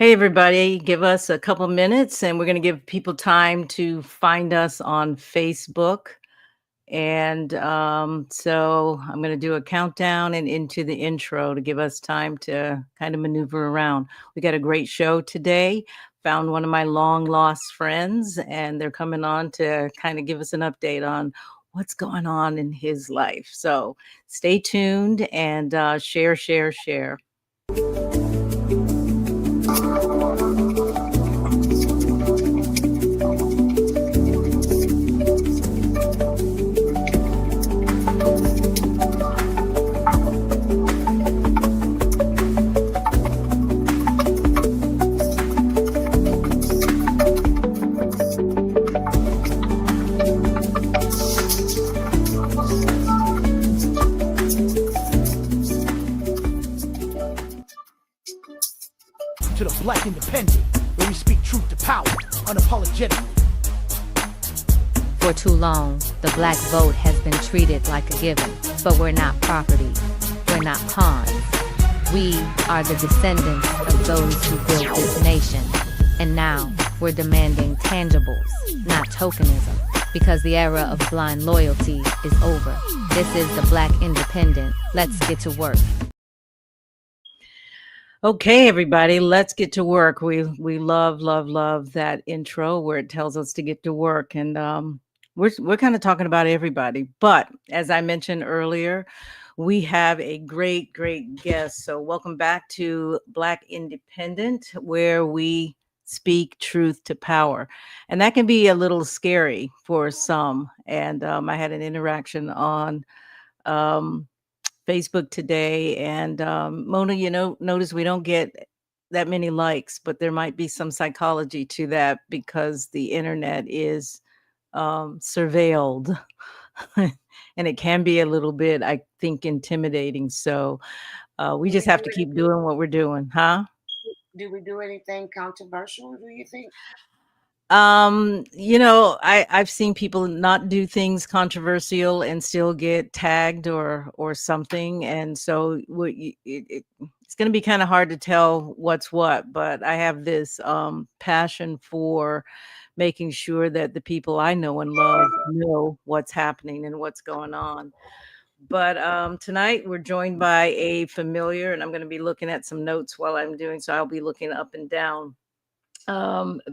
Hey, everybody, give us a couple minutes and we're going to give people time to find us on Facebook. And so I'm going to do a countdown and into the intro to give us time to kind of maneuver around. We got a great show today. Found one of my long lost friends, and they're coming on to kind of give us an update on what's going on in his life. So stay tuned and share, share, share. To the Black Independent, where we speak truth to power, unapologetically. For too long, the black vote has been treated like a given, but we're not property. We're not pawns. We are the descendants of those who built this nation. And now, we're demanding tangibles, not tokenism, because the era of blind loyalty is over. This is the Black Independent. Let's get to work. Okay, everybody, let's get to work. We love that intro where it tells us to get to work, and we're kind of talking about everybody. But as I mentioned earlier, we have a great guest. So welcome back to Black Independent, where we speak truth to power, and that can be a little scary for some. And I had an interaction on Facebook today, and Mona, notice we don't get that many likes, but there might be some psychology to that because the internet is surveilled, and it can be a little bit, I think, intimidating. So we just have to keep doing what we're doing, huh? Do we do anything controversial, do you think? I've seen people not do things controversial and still get tagged or something, and so it's going to be kind of hard to tell what's what. But I have this passion for making sure that the people I know and love know what's happening and what's going on. But tonight we're joined by a familiar, and I'm going to be looking at some notes while I'm doing so. I'll be looking up and down.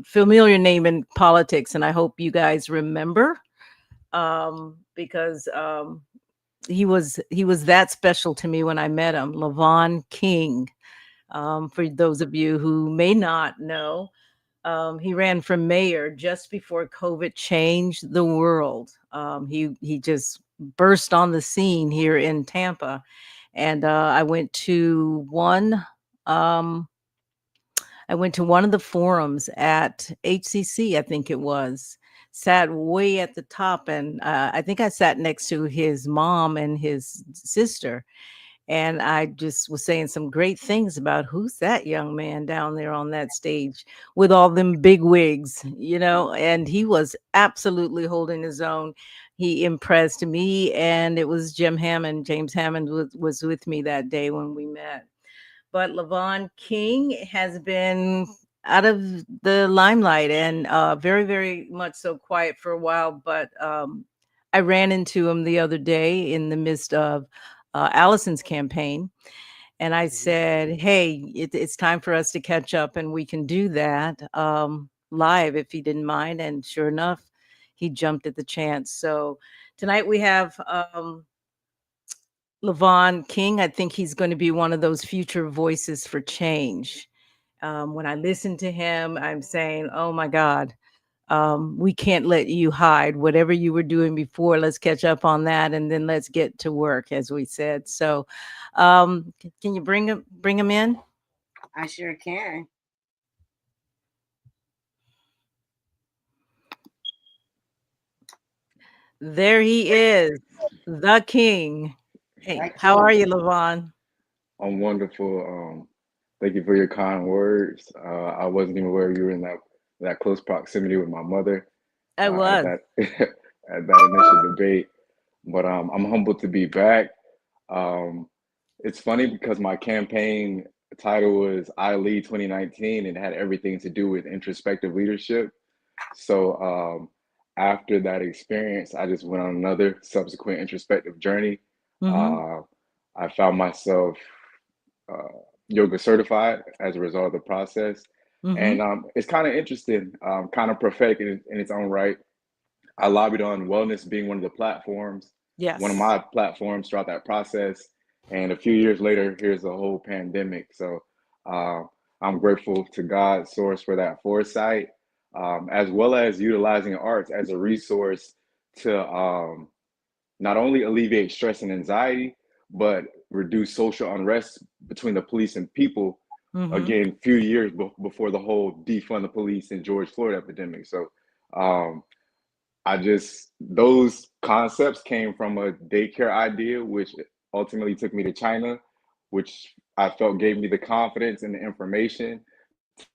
Familiar name in politics, and I hope you guys remember, because he was that special to me when I met him. LaVaughn King. For those of you who may not know, he ran for mayor just before COVID changed the world. He just burst on the scene here in Tampa, and I went to one. I went to one of the forums at HCC, I think it was, sat way at the top. And I think I sat next to his mom and his sister. And I just was saying some great things about who's that young man down there on that stage with all them big wigs, and he was absolutely holding his own. He impressed me. And it was James Hammond was with me that day when we met. But LaVaughn King has been out of the limelight and very, very much so quiet for a while. But I ran into him the other day in the midst of Allison's campaign. And I said, hey, it's time for us to catch up, and we can do that live if he didn't mind. And sure enough, he jumped at the chance. So tonight we have LaVaughn King. I think he's going to be one of those future voices for change. When I listen to him, I'm saying, oh my God, we can't let you hide. Whatever you were doing before, let's catch up on that, and then let's get to work, as we said. So can you bring him in? I sure can. There he is, the king. Hey, how are you, LaVaughn? I'm wonderful. Thank you for your kind words. I wasn't even aware you were in that close proximity with my mother I at was. that at that initial debate. But I'm humbled to be back. It's funny because my campaign title was I Lead 2019 and had everything to do with introspective leadership. So after that experience, I just went on another subsequent introspective journey. Mm-hmm. Uh, I found myself uh, yoga certified as a result of the process. Mm-hmm. And it's kind of interesting, kind of prophetic in its own right. I lobbied on wellness being one of the platforms, one of Yes. my platforms throughout that process. And a few years later, here's a whole pandemic. So uh, I'm grateful to God's source for that foresight, as well as utilizing arts as a resource to not only alleviate stress and anxiety, but reduce social unrest between the police and people. Mm-hmm. Again, few years before the whole defund the police and George Floyd epidemic. So um, I just those concepts came from a daycare idea, which ultimately took me to China, which I felt gave me the confidence and the information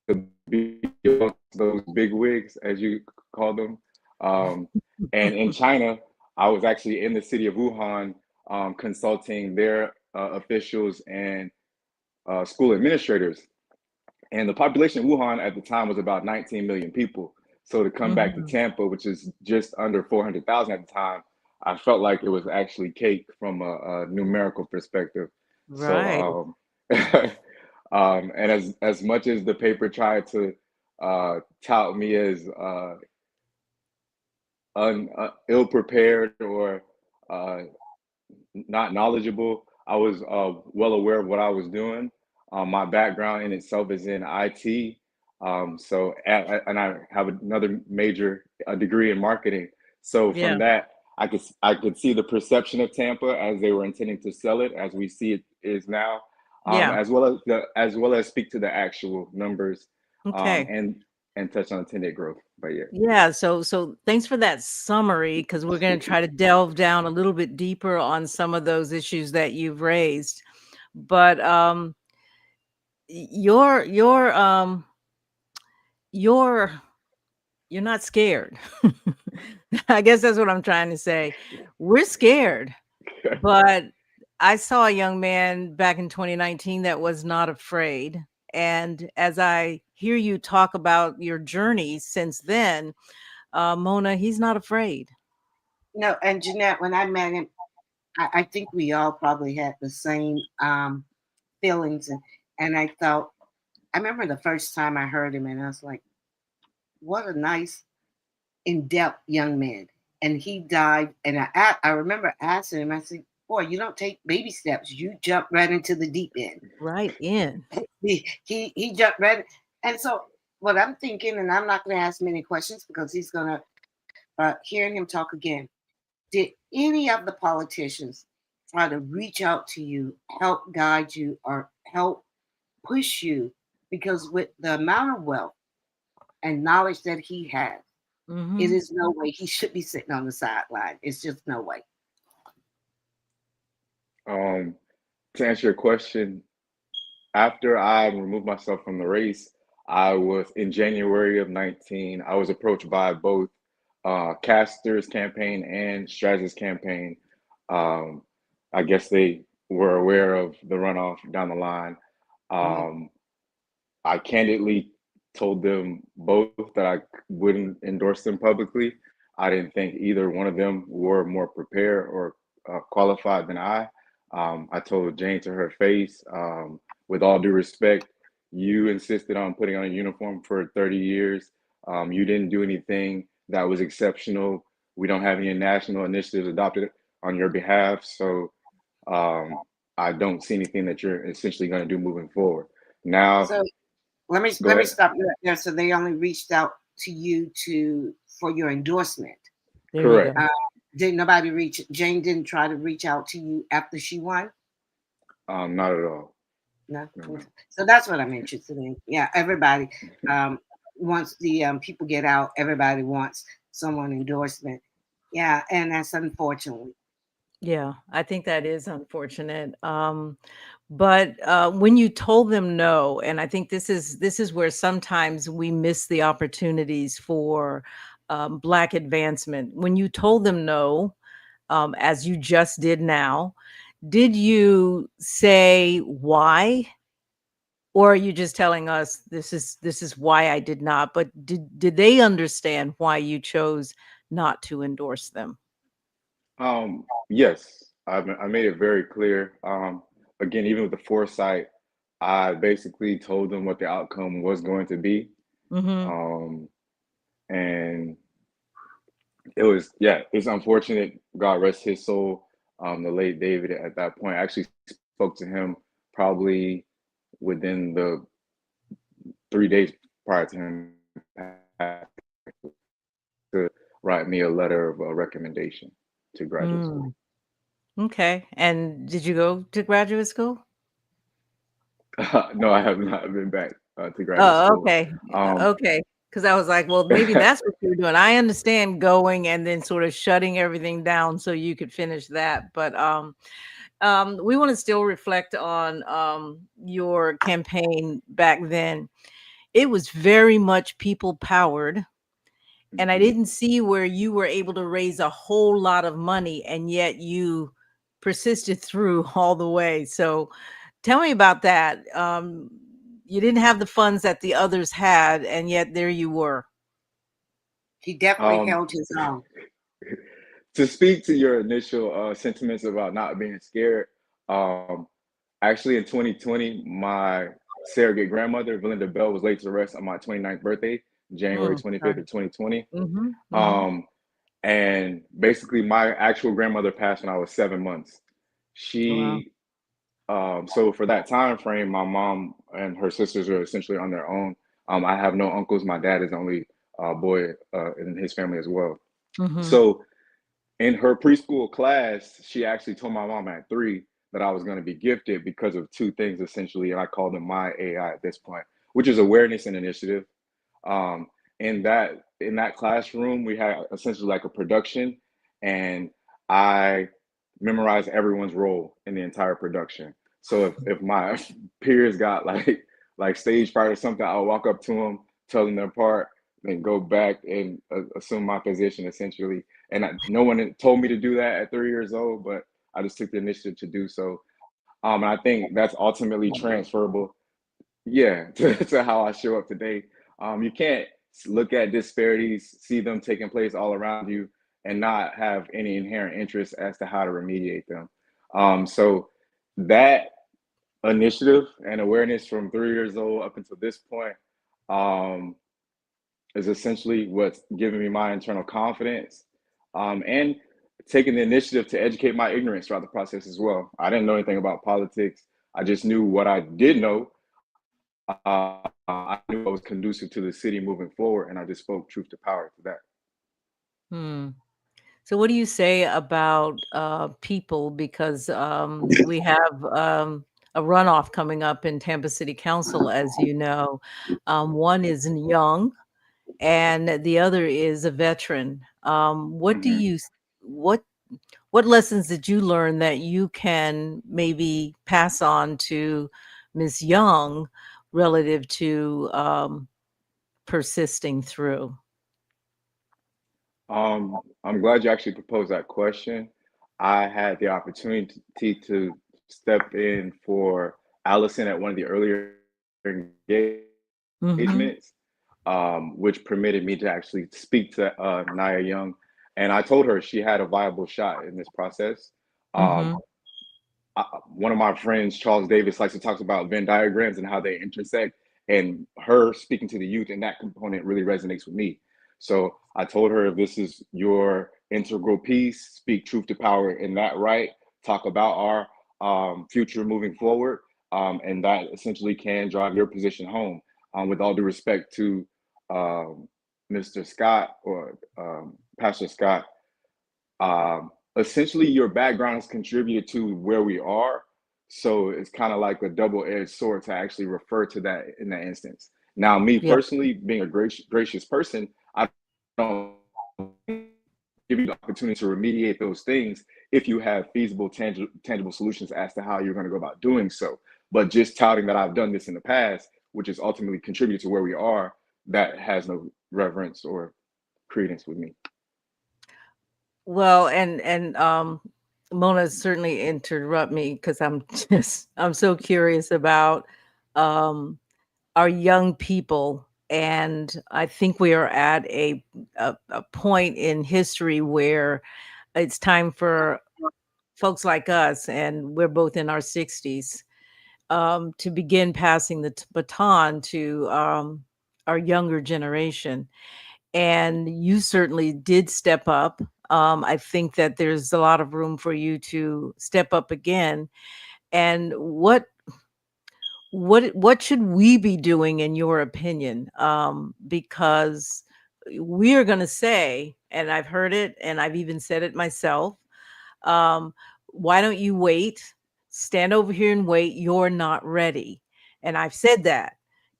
to be those big wigs, as you call them. Um, and in China, I was actually in the city of Wuhan, consulting their officials and school administrators, and the population in Wuhan at the time was about 19 million people. So to come back to Mm-hmm. Tampa, which is just under 400,000 at the time, I felt like it was actually cake from a numerical perspective. Right. So, and as much as the paper tried to tout me as ill prepared or uh, not knowledgeable. I was well aware of what I was doing. My background in itself is in IT. And I have another major degree in marketing. So Yeah. from that, I could see the perception of Tampa as they were intending to sell it, as we see it is now, Yeah. as well as speak to the actual numbers, Okay. and touch on intended growth. But yeah, Yeah, so thanks for that summary because we're going to try to delve down a little bit deeper on some of those issues that you've raised. But you're you're you're not scared. I guess that's what I'm trying to say. We're scared, but I saw a young man back in 2019 that was not afraid. And as I hear you talk about your journey since then, Mona, he's not afraid. No, and Jeanette, when I met him, I think we all probably had the same feelings, and I felt. I remember the first time I heard him, and I was like, "What a nice, in-depth young man." And he died, and I remember asking him. I said, "Boy, you don't take baby steps. You jump right into the deep end." Right in. He jumped right, and so what I'm thinking, and I'm not going to ask many questions because he's going to hearing him talk again. Did any of the politicians try to reach out to you, help guide you, or help push you? Because with the amount of wealth and knowledge that he has, it Mhm. is no way he should be sitting on the sideline. It's just no way. um, to answer your question, after I removed myself from the race, I was in January of 19. I was approached by both Castor's campaign and Stratus' campaign. Um, I guess they were aware of the runoff down the line. Mhm. Um, I candidly told them both that I wouldn't endorse them publicly. I didn't think either one of them were more prepared or qualified than I. I told Jane to her face, with all due respect, you insisted on putting on a uniform for 30 years. You didn't do anything that was exceptional. We don't have any national initiatives adopted on your behalf. So um, I don't see anything that you're essentially going to do moving forward. Now, So go let me ahead. stop you right there. So they only reached out to you to for your endorsement. There you Correct. go. Did nobody reach? Jane didn't try to reach out to you after she won. Not at all. No. No, no. So that's what I'm interested in. Yeah, everybody. Um, Once the people get out, everybody wants someone endorsement. Yeah, and that's unfortunately. Yeah, I think that is unfortunate. But when you told them no, and I think this is where sometimes we miss the opportunities for Black advancement. When you told them no, as you just did now, did you say why? Or are you just telling us this is why I did not? But did they understand why you chose not to endorse them? Yes, I made it very clear. Again, even with the foresight, I basically told them what the outcome was going to be. Mhm. Um, and it was, yeah, it's unfortunate. God rest his soul. The late David at that point, I actually spoke to him probably within the 3 days prior to him to write me a letter of recommendation to graduate school. Mm. Okay. And did you go to graduate school? No, I have not been back to graduate Oh, school. okay. Um, Okay. Because I was like, well, maybe that's what you were doing. I understand going and then sort of shutting everything down so you could finish that. But we want to still reflect on your campaign back then. It was very much people powered. And I mhm. didn't see where you were able to raise a whole lot of money and yet you persisted through all the way. So tell me about that. You didn't have the funds that the others had, and yet there you were. He definitely Um, held his own. to speak to your initial sentiments about not being scared, um, actually in 2020, my surrogate grandmother, Belinda Bell, was laid to rest on my 29th birthday, January Mm, 25th sorry. of 2020. Mhm, mhm, Um, and basically, my actual grandmother passed when I was 7 months. wow. She so for that time frame, my mom and her sisters are essentially on their own. I have no uncles. My dad is the only boy in his family as well. Mhm, So in her preschool class, she actually told my mom at 3 that I was going to be gifted because of two things essentially, and I call them my AI at this point, which is awareness and initiative. Um, in that classroom, we had essentially like a production, and I memorized everyone's role in the entire production. So if my peers got like stage fright or something, I'll walk up to them, tell them their part, then go back and assume my position essentially. And no one had told me to do that at 3 years old, but I just took the initiative to do so. And I think that's ultimately transferable, yeah, to how I show up today. You can't look at disparities, see them taking place all around you, and not have any inherent interest as to how to remediate them. So that initiative and awareness from 3 years old up until this point um, is essentially what's giving me my internal confidence and taking the initiative to educate my ignorance throughout the process as well. I didn't know anything about politics. I just knew what I did know. I knew what was conducive to the city moving forward, and I just spoke truth to power to that. hmm. So what do you say about people? Because we have a runoff coming up in Tampa City Council, as you know. One is young, and the other is a veteran. What do Mhm. you what what lessons did you learn that you can maybe pass on to Ms. Young relative to persisting through? I'm glad you actually proposed that question. I had the opportunity to step in for Allison at one of the earlier engagements, Mm-hmm. which permitted me to actually speak to Naya Young. And I told her she had a viable shot in this process. Um, Mm-hmm. one of my friends, Charles Davis, likes to talk about Venn diagrams and how they intersect. And her speaking to the youth in that component really resonates with me. So I told her, if this is your integral piece, speak truth to power in that right, talk about our future moving forward. And that essentially can drive your position home. With all due respect to um, Mr. Scott or Pastor Scott, essentially your background has contributed to where we are. So it's kind of like a double-edged sword to actually refer to that in that instance. Now, me Yep. personally, being a gracious person, I don't give you the opportunity to remediate those things if you have feasible, tangible solutions as to how you're going to go about doing so. But just touting that I've done this in the past, which has ultimately contributed to where we are, that has no reverence or credence with me. Well, and Mona certainly interrupt me because I'm just I'm so curious about um, our young people. And I think we are at a point in history where it's time for folks like us, and we're both in our 60s, to begin passing the baton to our younger generation. And you certainly did step up. I think that there's a lot of room for you to step up again. And what should we be doing in your opinion? Because we are going to say, and I've heard it, and I've even said it myself. um, why don't you wait? Stand over here and wait. You're not ready. And I've said that.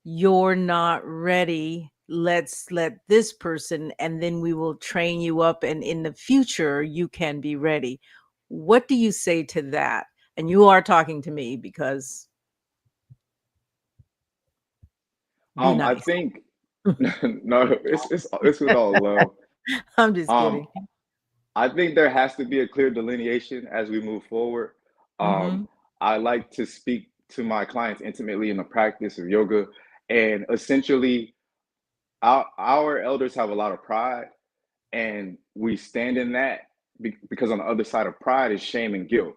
You're not ready. Let's let this person, and then we will train you up. And in the future, you can be ready. What do you say to that? And you are talking to me because be I nice. think no, it's with all love. I'm just Um, kidding. I think there has to be a clear delineation as we move forward. Um, Hmm. I like to speak to my clients intimately in the practice of yoga, and essentially, our elders have a lot of pride, and we stand in that because on the other side of pride is shame and guilt.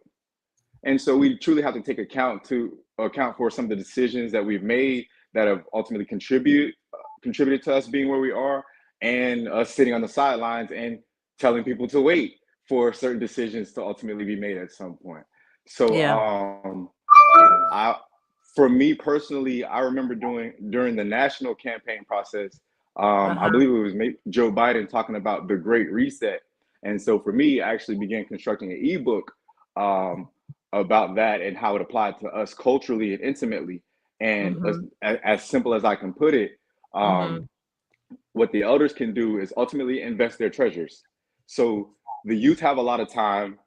And so we truly have to take account for some of the decisions that we've made that have ultimately contributed to us being where we are, and us sitting on the sidelines and telling people to wait for certain decisions to ultimately be made at some point. So Yeah. I for me personally, I remember doing during the national campaign process, I Uh-huh. believe it was Joe Biden talking about the Great Reset. And so for me, I actually began constructing an ebook um, about that and how it applied to us culturally and intimately. And Hmm. as simple as I can put it, um, Hmm. what the elders can do is ultimately invest their treasures. So the youth have a lot of time.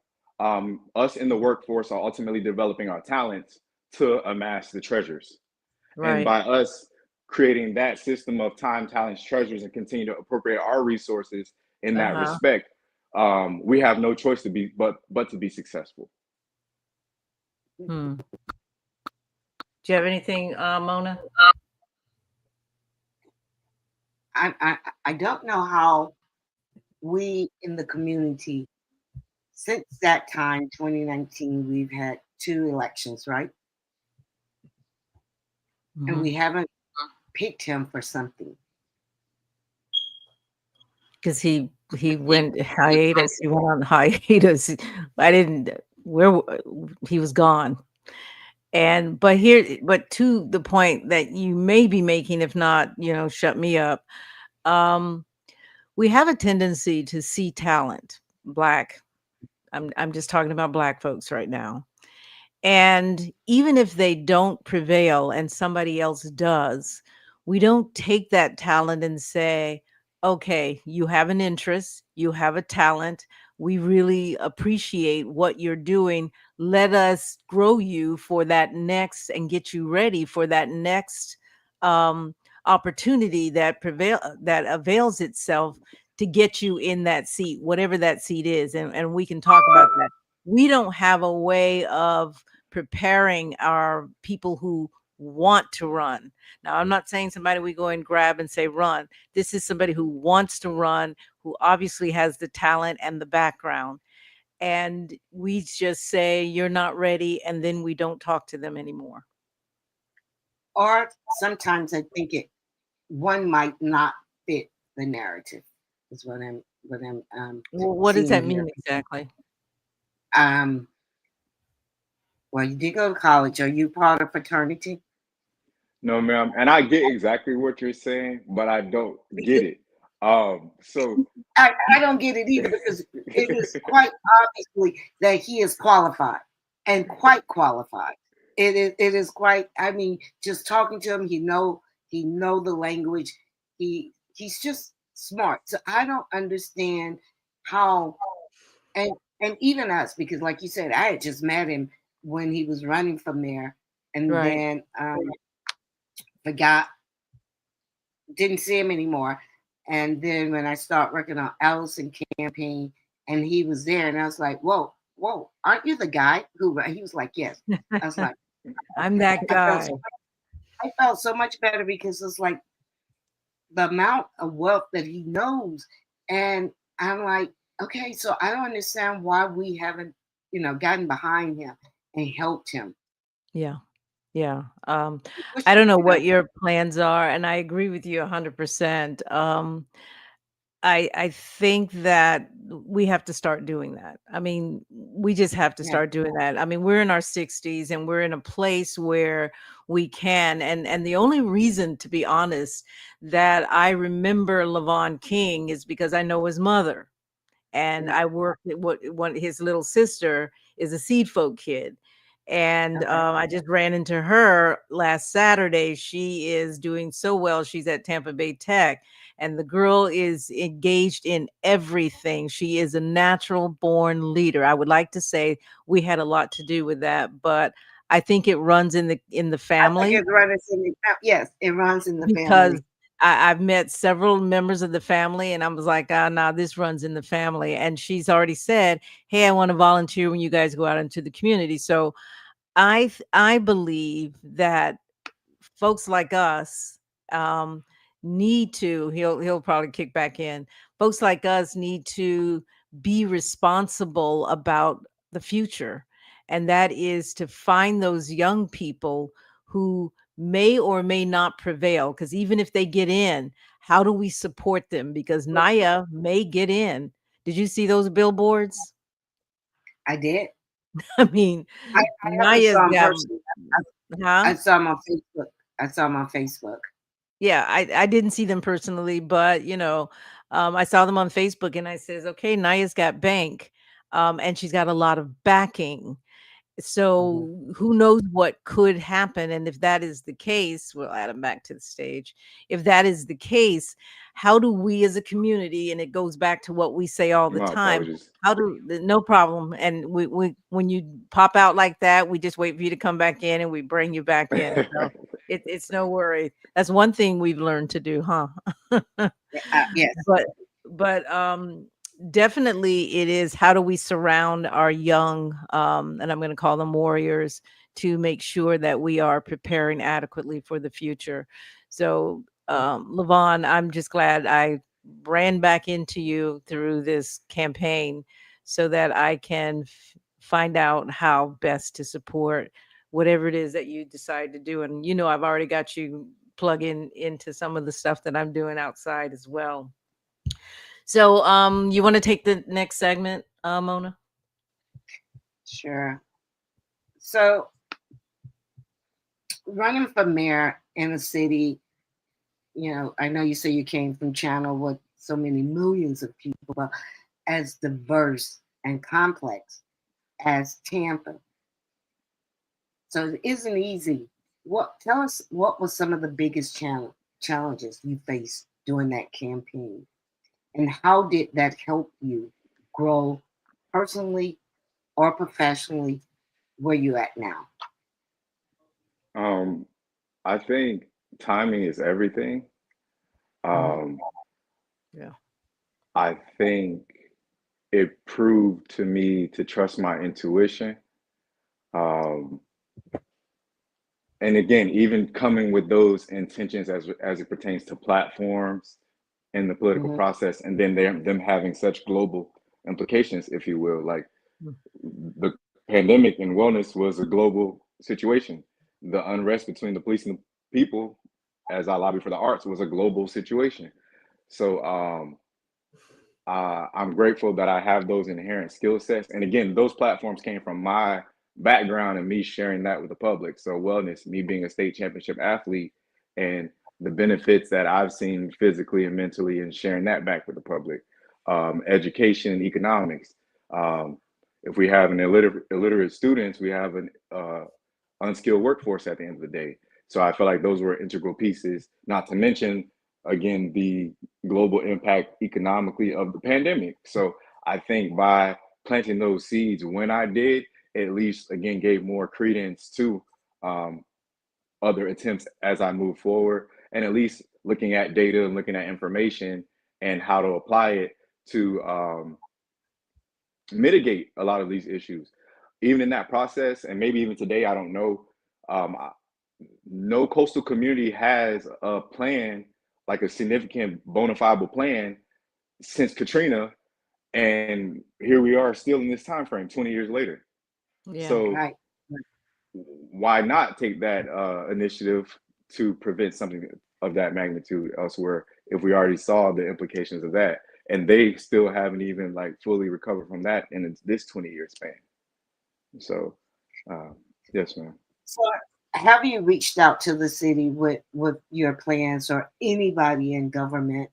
Us in the workforce are ultimately developing our talents to amass the treasures. And Right. by us creating that system of time, talents, treasures, and continue to appropriate our resources in that Uh-huh. respect, we have no choice to be but to be successful. Hmm. Do you have anything, Mona? I don't know how we in the community, since that time, 2019, we've had two elections, right? And Mhm. we haven't picked him for something. 'Cause he went hiatus. He went on hiatus. I didn't where he was gone. And but to the point that you may be making, if not, shut me up. Um, we have a tendency to see talent, black. I'm just talking about black folks right now. And even if they don't prevail and somebody else does, we don't take that talent and say, okay, you have an interest, you have a talent. We really appreciate what you're doing. Let us grow you for that next and get you ready for that next um, opportunity that avails itself to get you in that seat, whatever that seat is. And we can talk about that. We don't have a way of preparing our people who want to run. Now, I'm not saying somebody we go and grab and say run. This is somebody who wants to run, who obviously has the talent and the background. And we just say, you're not ready. And then we don't talk to them anymore. Or sometimes I think it one might not fit the narrative, is what I'm What does seeing that here. mean exactly? Um, well, you did go to college. Are you part of fraternity? No, ma'am. And I get exactly what you're saying, but I don't get it. So I don't get it either because it is quite obviously that he is qualified and quite qualified. It is quite. I mean, just talking to him, he know the language. He's just smart. So I don't understand how and and even us because like you said, I had just met him when he was running from there, and Right. then forgot, didn't see him anymore. And then when I started working on Allison campaign, and he was there, and I was like, "Whoa, aren't you the guy who?" He was like, "Yes." I was like, I'm that I felt guy. so. I felt so much better because it's like the amount of wealth that he knows. And I'm like, okay, so I don't understand why we haven't, gotten behind him and helped him. Yeah. Yeah. Push I him, don't know what your plans are, and I agree with you 100%. I think that we have to start doing that. I mean, we just have to Yeah. start doing that. I mean, we're in our 60s and we're in a place where we can, and the only reason, to be honest, that I remember LaVaughn King is because I know his mother, and Yeah. I worked at what one his little sister is a seed folk kid. And Okay. I just ran into her last Saturday. She is doing so well. She's at Tampa Bay Tech, and the girl is engaged in everything. She is a natural born leader. I would like to say we had a lot to do with that, but I think it runs in the I think family it runs in the yes, it runs in the because family. I've met several members of the family, and I was like, "Ah, nah, this runs in the family." And she's already said, "Hey, I want to volunteer when you guys go out into the community." So I believe that folks like us um, need to. He'll probably kick back in. Folks like us need to be responsible about the future, and that is to find those young people who may or may not prevail. Because even if they get in, how do we support them? Because Naya may get in. Did you see those billboards? I did. I mean, I haven't Naya's saw him got, personally. huh? I saw him on Facebook. I saw him on Facebook. Yeah, I didn't see them personally, but, I saw them on Facebook and I says, "Okay, Naya's got bank, and she's got a lot of backing." Hmm. So who knows what could happen? And if that is the case, we'll add him back to the stage. If that is the case, how do we as a community, and it goes back to what we say all the My time, apologies. how do no problem. And we when you pop out like that, we just wait for you to come back in and we bring you back in. So it's no worry. That's one thing we've learned to do, huh? Yeah, yes. But but definitely it is how do we surround our young, and I'm gonna call them warriors, to make sure that we are preparing adequately for the future. So, LaVaughn, I'm just glad I ran back into you through this campaign so that I can find out how best to support whatever it is that you decide to do. And I've already got you plug in into some of the stuff that I'm doing outside as well. So, you want to take the next segment, Mona? Sure. So running for mayor in a city, I know you say you came from Channel with so many millions of people, but as diverse and complex as Tampa. So it isn't easy. What tell us what was some of the biggest challenges you faced during that campaign? And how did that help you grow personally or professionally where you at now? Um, I think timing is everything. Mm, Um, yeah. I think it proved to me to trust my intuition. Um, and again, even coming with those intentions as it pertains to platforms in the political Hmm. process, and then them having such global implications, if you will. Like Mm, the pandemic and wellness was a global situation. The unrest between the police and the people, as I lobby for the arts, was a global situation. So I'm grateful that I have those inherent skill sets. And again, those platforms came from my background and me sharing that with the public. So wellness, me being a state championship athlete, and the benefits that I've seen physically and mentally, and sharing that back with the public. Education and economics. Um, if we have an illiterate students, we have an unskilled workforce at the end of the day. So I feel like those were integral pieces, not to mention, again, the global impact economically of the pandemic. So I think by planting those seeds when I did, at least, again, gave more credence to um, other attempts as I move forward, and at least looking at data and looking at information and how to apply it to mitigate a lot of these issues. Even in that process, and maybe even today, I don't know. no coastal community has a plan, like a significant bona fide plan since Katrina, and here we are still in this time frame 20 years later. Yeah. So Right. why not take that initiative to prevent something of that magnitude elsewhere if we already saw the implications of that, and they still haven't even like fully recovered from that in this 20-year span. So uh, yes, ma'am. So, have you reached out to the city with your plans or anybody in government,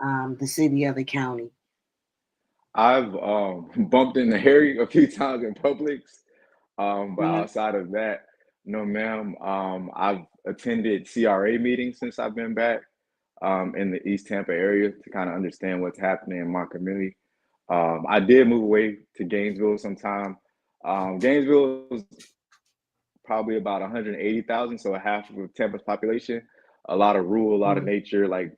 the city or the county? I've bumped into Harry a few times in Publix, but Mhm. outside of that, no, ma'am. I've attended CRA meetings since I've been back in the East Tampa area to kind of understand what's happening in my community. I did move away to Gainesville sometime. Gainesville is probably about 180,000, so a half of Tampa's population. A lot of rural, a lot of Mhm. nature, like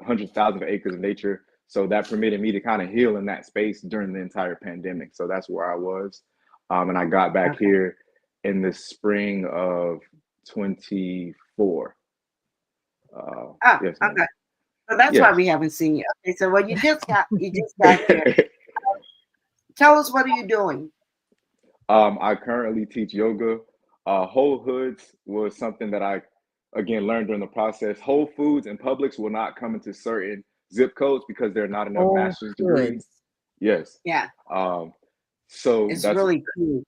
hundreds of thousands of acres of nature. So that permitted me to kind of heal in that space during the entire pandemic. So that's where I was. And I got back Okay. here in the spring of 24. Oh, Yes, ma'am. okay. So that's why Yes. we haven't seen you. Okay. So, well, you just got here. Tell us, what are you doing? I currently teach yoga. Whole Hoods was something that I, again, learned during the process. Whole Foods and Publix will not come into certain zip codes because there are not enough Whole master's degrees. Foods. Yes. Yeah, Um, so it's that's really cool.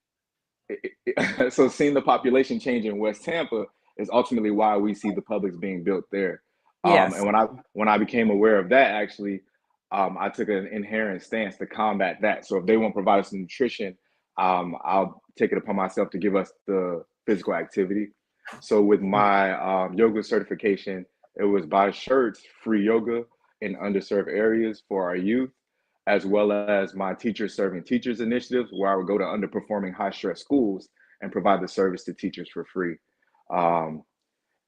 so seeing the population change in West Tampa is ultimately why we see the Publix being built there. And Yes. when I became aware of that, actually, I took an inherent stance to combat that. So if they won't provide us nutrition, I'll take it upon myself to give us the physical activity. So with my yoga certification, it was buy shirts, free yoga in underserved areas for our youth, as well as my teachers serving teachers initiatives, where I would go to underperforming high stress schools and provide the service to teachers for free. Um,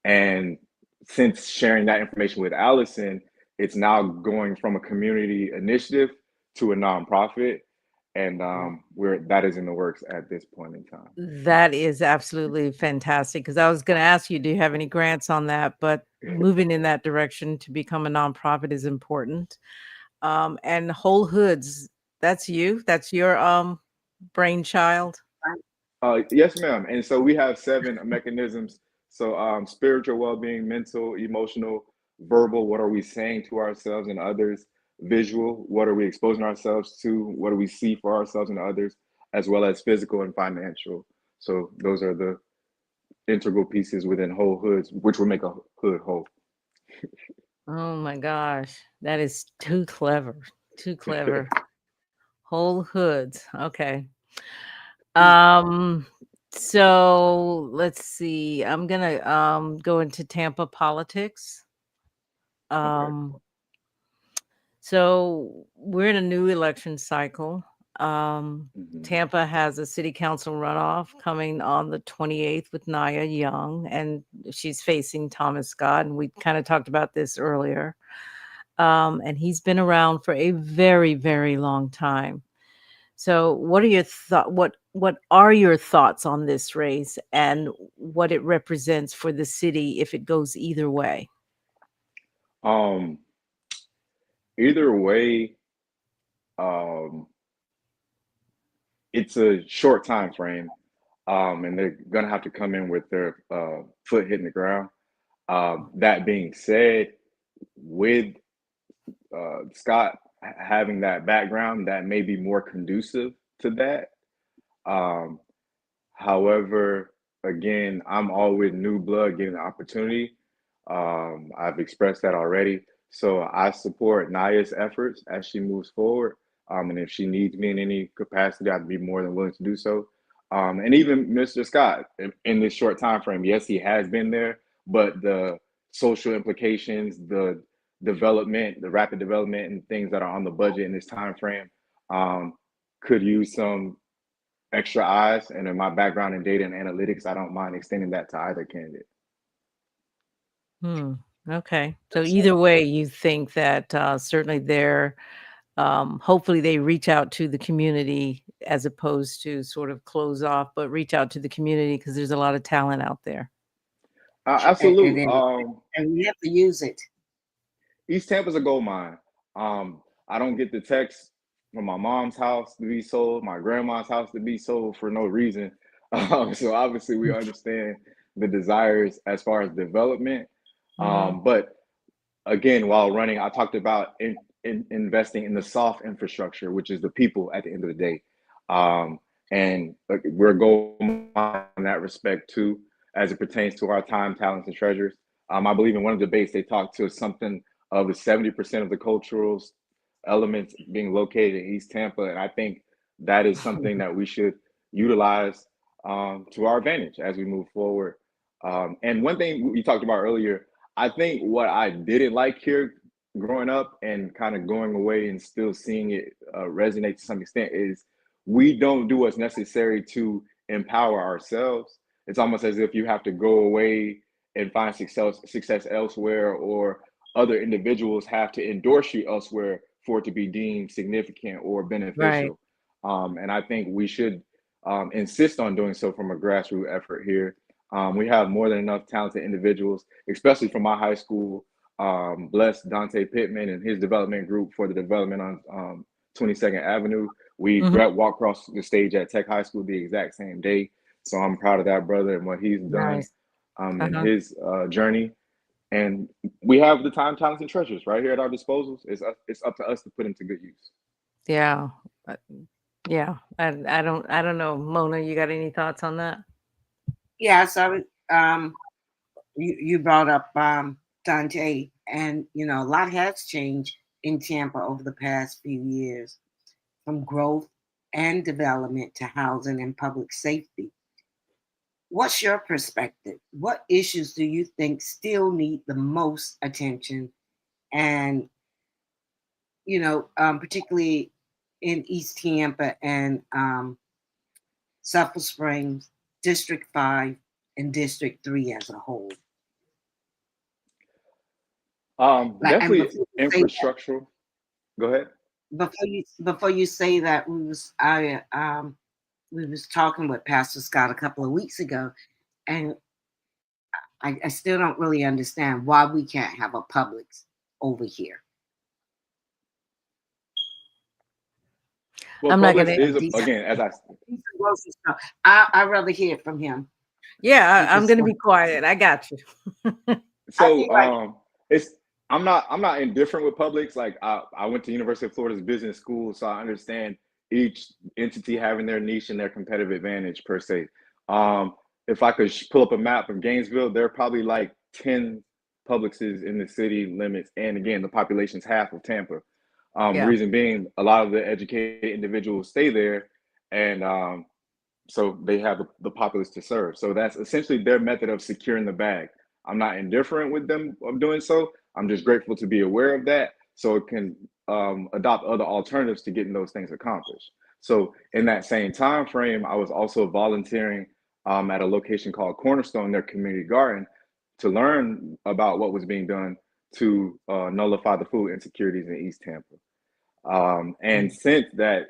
and since sharing that information with Allison, it's now going from a community initiative to a nonprofit. And we're that is in the works at this point in time. That is absolutely fantastic. Because I was gonna ask you, do you have any grants on that? But moving in that direction to become a nonprofit is important. And Whole Hoods, that's you? That's your, brainchild? Yes, ma'am. And so we have seven mechanisms. So spiritual well-being, mental, emotional, verbal, what are we saying to ourselves and others? Visual, what are we exposing ourselves to? What do we see for ourselves and others? As well as physical and financial. So those are the integral pieces within whole hoods, which will make a hood whole. Oh my gosh, that is too clever, too clever. Whole Hoods, okay. Um, so let's see, I'm gonna, go into Tampa politics. Okay. Um, so we're in a new election cycle. Hmm. Tampa has a city council runoff coming on the 28th with Naya Young, and she's facing Thomas Scott. And we kind of talked about this earlier. And he's been around for a very, very long time. So, what are your what are your thoughts on this race and what it represents for the city if it goes either way? Um, Either way, um, it's a short time frame, and they're gonna have to come in with their foot hitting the ground. That being said, with Scott having that background, that may be more conducive to that. Um, However, again, I'm always new blood getting the opportunity. I've expressed that already. So I support Naya's efforts as she moves forward. And if she needs me in any capacity, I'd be more than willing to do so. And even Mr. Scott, in this short time frame, yes, he has been there, but the social implications, the development, the rapid development, and things that are on the budget in this time frame um, could use some extra eyes. And in my background in data and analytics, I don't mind extending that to either candidate. Hmm. Okay. So either way, you think that certainly they're hopefully they reach out to the community as opposed to sort of close off, but reach out to the community because there's a lot of talent out there. Absolute. and and we have to use it. East Tampa's a gold mine. I don't get the text from my mom's house to be sold, my grandma's house to be sold for no reason. So obviously we understand the desires as far as development. Mhm. But again, while running, I talked about investing in the soft infrastructure, which is the people at the end of the day. Um, and we're gold mine in that respect too, as it pertains to our time, talents, and treasures. I believe in one of the debates they talked to something of the 70% of the cultural elements being located in East Tampa, and I think that is something that we should utilize to our advantage as we move forward. And one thing we talked about earlier, I think what I didn't like here growing up and kind of going away and still seeing it resonate to some extent is we don't do what's necessary to empower ourselves. It's almost as if you have to go away and find success elsewhere, or other individuals have to endorse you elsewhere for it to be deemed significant or Right. beneficial. And I think we should insist on doing so from a grassroots effort here. We have more than enough talented individuals, especially from my high school. Bless Dante Pittman and his development group for the development on 22nd Avenue. We Mhm. walked across the stage at Tech High School the exact same day. So I'm proud of that brother and what he's done Nice. in Uh-huh. his journey. And we have the time, talents, and treasures right here at our disposals. It's up to us to put into good use. Yeah. Uh, yeah. I don't know. Mona, you got any thoughts on that? Yeah, so you brought up Dante, and a lot has changed in Tampa over the past few years, from growth and development to housing and public safety. What's your perspective? What issues do you think still need the most attention? And particularly in East Tampa and Sulphur Springs, District 5, and District 3 as a whole. And Definitely infrastructural. Go ahead. before you say that, we was talking with Pastor Scott a couple of weeks ago, and I still don't really understand why we can't have a Publix over here. Well, I'm not Publix gonna. A is decent, again, as I decent grocery store. I'd rather hear it from him. Yeah, He I'm just gonna want. be quiet. I got you. I so think like it's I'm not indifferent with Publix. Like I went to University of Florida's business school, so I understand each entity having their niche and their competitive advantage per se. Um, if I could pull up a map of Gainesville, there are probably like 10 Publixes in the city limits, and again, the population's half of Tampa. Yeah. Reason being, a lot of the educated individuals stay there, and so they have the populace to serve. So that's essentially their method of securing the bag. I'm not indifferent with them of doing so. I'm just grateful to be aware of that, so it can adopt other alternatives to getting those things accomplished. So in that same time frame, I was also volunteering at a location called Cornerstone, their community garden, to learn about what was being done to nullify the food insecurities in East Tampa. And since that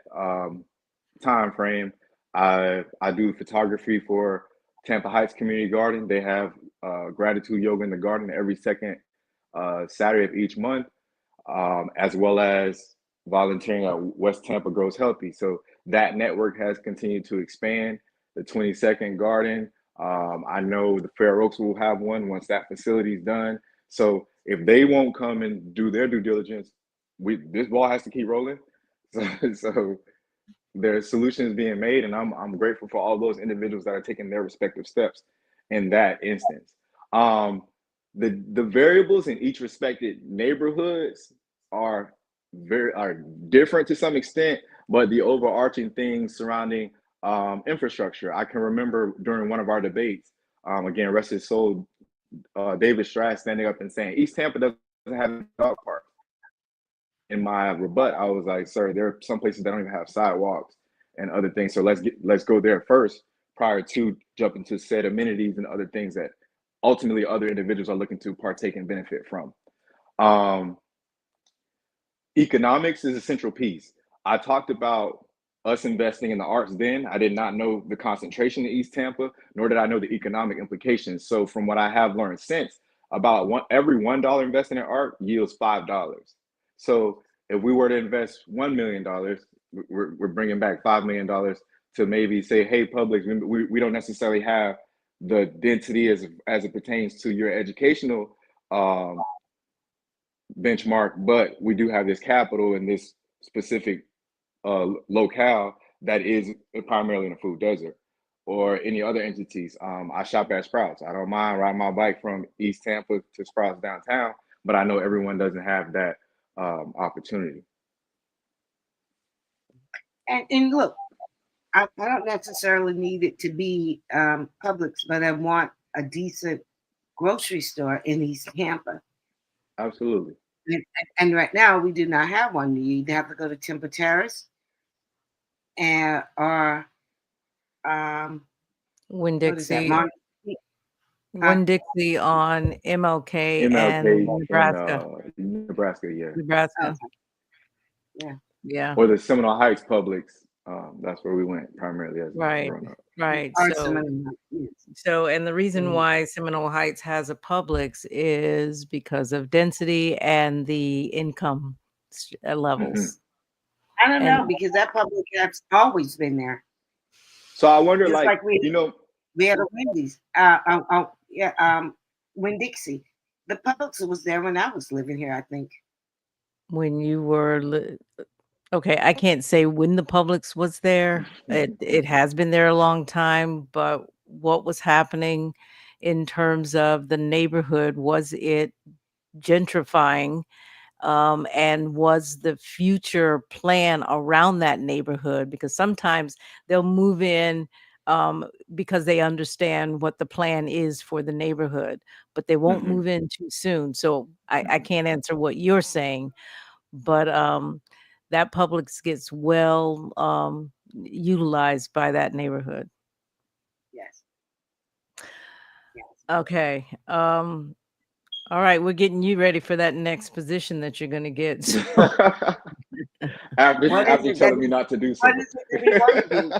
time frame, I do photography for Tampa Heights Community Garden. They have gratitude yoga in the garden every second Saturday of each month, as well as volunteering at West Tampa Grows Healthy. So that network has continued to expand. The 22nd Garden, I know the Fair Oaks will have one once that facility is done. So if they won't come and do their due diligence, this ball has to keep rolling. So there's solutions being made, and I'm grateful for all those individuals that are taking their respective steps in that instance. Um, the variables in each respected neighborhoods are are different to some extent, but the overarching things surrounding infrastructure. I can remember during one of our debates, again, rest his soul, David Strass standing up and saying East Tampa doesn't have a dog park. In my rebut, I was like, "Sir, there are some places that don't even have sidewalks and other things. So let's go there first, prior to jumping to said amenities and other things that ultimately other individuals are looking to partake and benefit from." Um, Economics is a central piece. I talked about us investing in the arts then, I did not know the concentration in East Tampa, nor did I know the economic implications. So from what I have learned since, every $1 invested in art yields $5. So if we were to invest $1 million, we're bringing back $5 million to maybe say, hey, Publix, we don't necessarily have the density as it pertains to your educational benchmark, but we do have this capital in this specific locale that is primarily in a food desert, or any other entities. I shop at Sprouts. I don't mind riding my bike from East Tampa to Sprouts downtown, but I know everyone doesn't have that opportunity. And look, I don't necessarily need it to be Publix, but I want a decent grocery store in East Tampa. Absolutely. And right now we do not have one. You either have to go to Temple Terrace or what is that? Winn-Dixie, Winn-Dixie on MLK and MLK in Nebraska. Nebraska, yeah. Nebraska. Yeah. Yeah. Or the Seminole Heights Publix. That's where we went primarily as Right. growing up. Right. Or So, Seminole, yes. and the reason why Seminole Heights has a Publix is because of density and the income levels. I don't know, because that Publix has always been there. So I wonder, Just like we had a Wendy's, Winn-Dixie. The Publix was there when I was living here, I think. When you were okay, I can't say when the Publix was there. It has been there a long time, but what was happening in terms of the neighborhood, was it gentrifying? And was the future plan around that neighborhood? Because sometimes they'll move in because they understand what the plan is for the neighborhood, but they won't move in too soon. So I can't answer what you're saying, but that Publix gets well utilized by that neighborhood. Yes. Okay. All right, we're getting you ready for that next position that you're going to get. So. after telling me not to do so. What is it that we want to do?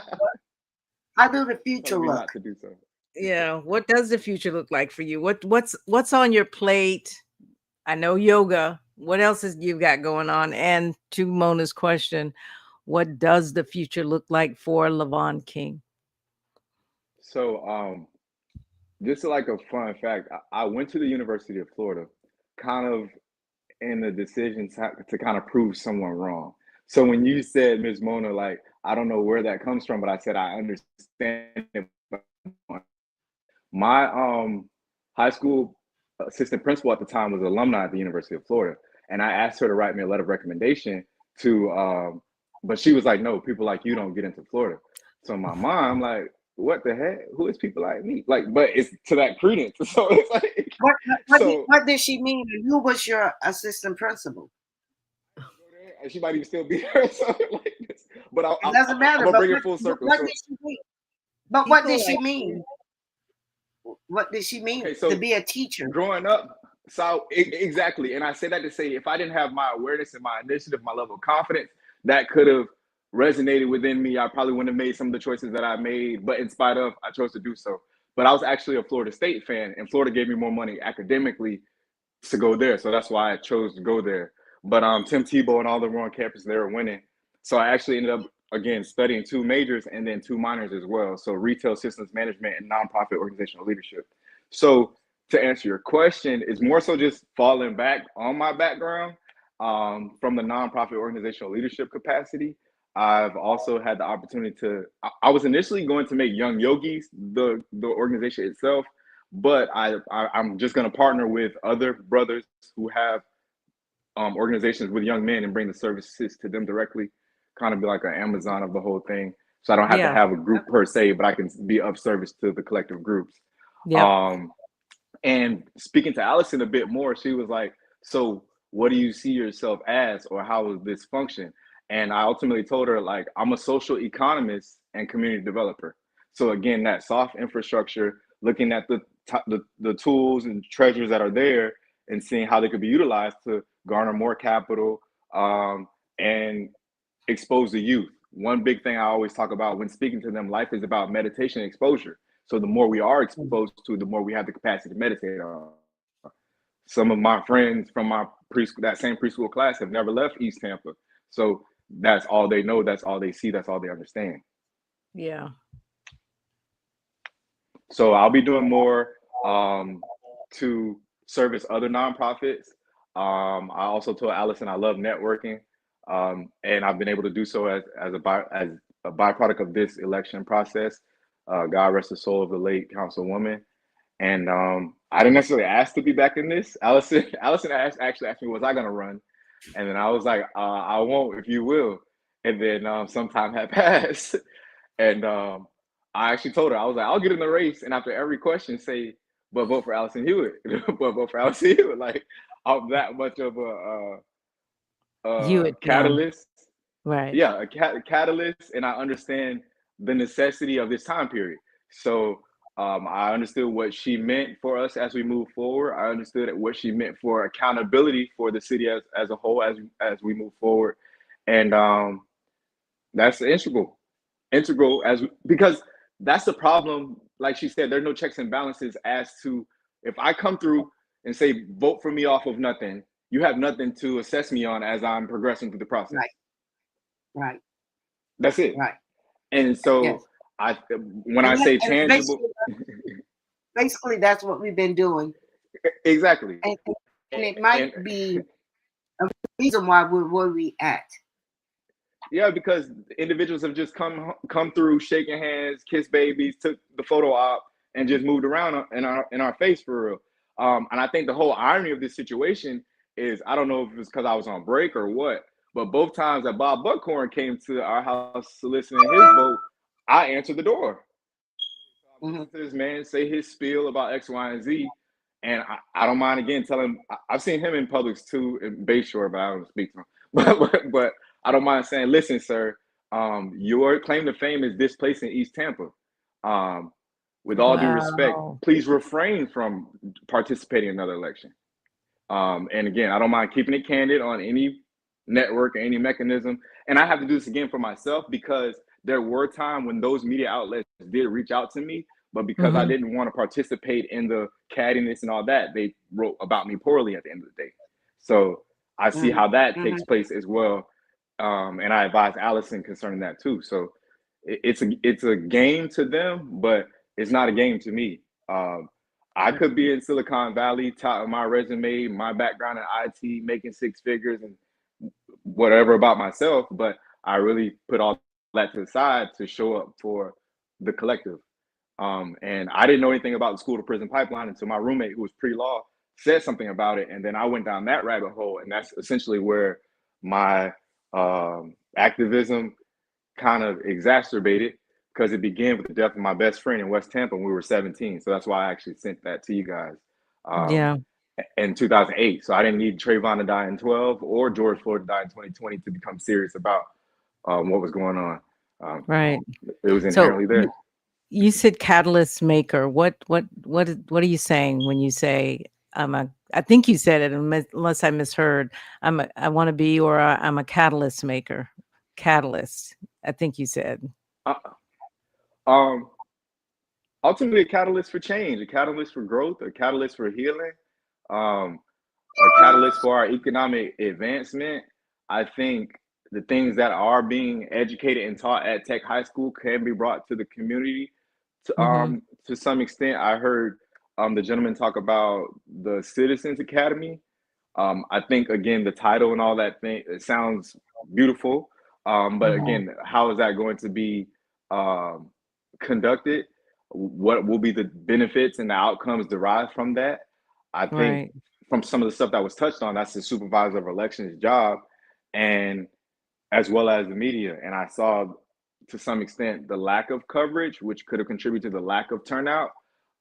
How do the future look? Not to do so. Yeah, what does the future look like for you? What's on your plate? I know yoga. What else is you got going on? And to Mona's question, what does the future look like for LaVaughn King? So, just like a fun fact, I went to the University of Florida, kind of in the decision to kind of prove someone wrong. So when you said, Ms. Mona, like, I don't know where that comes from, but I said I understand it. My high school assistant principal at the time was an alumni at the University of Florida, and I asked her to write me a letter of recommendation to, but she was like, no, people like you don't get into Florida. So my mom, like, what the heck? Who is people like me? Like, but it's to that credence. So it's like, what did she mean? Who was your assistant principal? And she might even still be there. So like this. But it doesn't matter. I'm gonna bring it full circle. What did she mean? But what did she mean? What did she mean to be a teacher? Growing up, so exactly. And I say that to say, if I didn't have my awareness and my initiative, my level of confidence, that could have resonated within me. I probably wouldn't have made some of the choices that I made, but in spite of, I chose to do so. But I was actually a Florida State fan, and Florida gave me more money academically to go there. So that's why I chose to go there. But Tim Tebow and all the were on campus, they were winning. So I actually ended up, again, studying 2 majors and then 2 minors as well. So retail systems management and nonprofit organizational leadership. So to answer your question, it's more so just falling back on my background from the nonprofit organizational leadership capacity. I've also had the opportunity I was initially going to make Young Yogis, the organization itself, but I'm just going to partner with other brothers who have organizations with young men and bring the services to them directly, kind of be like an Amazon of the whole thing. So I don't have to have a group per se, but I can be of service to the collective groups. And speaking to Allison a bit more, she was like, so what do you see yourself as, or how will this function? And I ultimately told her, like, I'm a social economist and community developer. So again, that soft infrastructure, looking at the tools and treasures that are there and seeing how they could be utilized to garner more capital and expose the youth. one big thing I always talk about when speaking to them, life is about meditation exposure. So the more we are exposed to, the more we have the capacity to meditate on. Some of my friends from my preschool, that same preschool class, have never left East Tampa. So that's all they know, that's all they see, that's all they understand. Yeah. So I'll be doing more to service other nonprofits. I also told Allison I love networking, and I've been able to do so as a byproduct of this election process. God rest the soul of the late councilwoman. And I didn't necessarily ask to be back in this. Allison actually asked me, was I going to run? And then I was like, I won't if you will. And then some time had passed. And I actually told her, I was like, I'll get in the race. And after every question, say, but vote for Allison Hewitt. But vote for Allison Hewitt. Like, I'm that much of a Hewitt fan. catalyst. Right. Yeah, a catalyst. And I understand the necessity of this time period. So I understood what she meant for us as we move forward. I understood what she meant for accountability for the city as a whole as we move forward. And that's integral because that's the problem. Like she said, there's no checks and balances as to if I come through and say vote for me off of nothing, you have nothing to assess me on as I'm progressing through the process. Right. Right. That's it. Right. And so Yes. when I say And tangible, basically, that's what we've been doing, exactly. and it might And be a reason why we're where we at. yeah, because individuals have just come through, shaking hands, kissed babies, took the photo op, and just moved around in our face for real. And I think the whole irony of this situation is I don't know if it's because I was on break or what, but both times that Bob Buckhorn came to our house soliciting his vote, I answered the door. So I'm Hmm. listening to this man say his spiel about X, Y, and Z. And I don't mind again telling. I've seen him in Publix too in Bayshore, but I don't speak to him. But I don't mind saying, listen, sir, your claim to fame is this place in East Tampa. Um, with all due respect, Wow. please refrain from participating in another election. And again, I don't mind keeping it candid on any network or any mechanism. And I have to do this again for myself because there were times when those media outlets did reach out to me, but because I Hmm. didn't want to participate in the cattiness and all that, they wrote about me poorly at the end of the day. So I see Hmm. how that Hmm. takes place as well. And I advise Allison concerning that too. So it's a game to them, but it's not a game to me. Um, I could be in Silicon Valley, touting my resume, my background in IT, making six figures and whatever about myself, but I really put all that to the side to show up for the collective. And I didn't know anything about the school to prison pipeline until my roommate, who was pre-law, said something about it, and then I went down that rabbit hole, and that's essentially where my activism kind of exacerbated because it began with the death of my best friend in West Tampa when we were 17. So that's why I actually sent that to you guys um, Yeah. in 2008. So I didn't need Trayvon to die in 12 or George Floyd to die in 2020 to become serious about what was going on. Um, Right. it was So inherently you, there. you said catalyst maker. What are you saying when you say I'm a? I think you said it, unless I misheard. I want to be, or I'm a catalyst maker. Catalyst. I think you said. Uh, um, ultimately, a catalyst for change, a catalyst for growth, a catalyst for healing. Um, a catalyst for our economic advancement. I think the things that are being educated and taught at Tech High School can be brought to the community Hmm. to some extent. I heard the gentleman talk about the Citizens Academy. I think again the title and all that thing it sounds beautiful, but Hmm. again, how is that going to be um, conducted? What will be the benefits and the outcomes derived from that? I think Right. from some of the stuff that was touched on, that's the supervisor of elections job, and as well as the media. And I saw to some extent the lack of coverage, which could have contributed to the lack of turnout,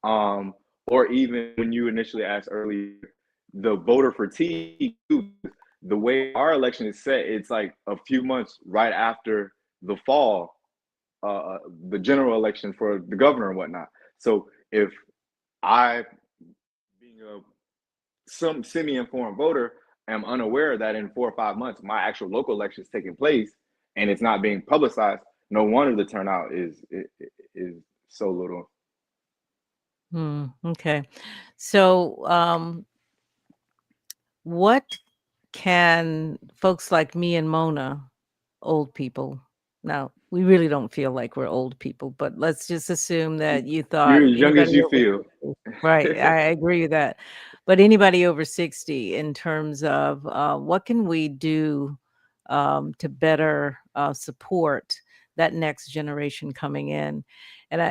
um, or even when you initially asked earlier, the voter fatigue. The way our election is set, it's like a few months right after the fall, the general election for the governor and whatnot. So if I, being a some semi-informed voter, am unaware that in 4 or 5 months my actual local election is taking place, and it's not being publicized, no wonder the turnout is so little. Okay. So, what can folks like me and Mona, old people, now we really don't feel like we're old people, but let's just assume that you thought You're as young as anybody you over feel. 60, right? I agree with that. But anybody over 60, in terms of what can we do to better support that next generation coming in? And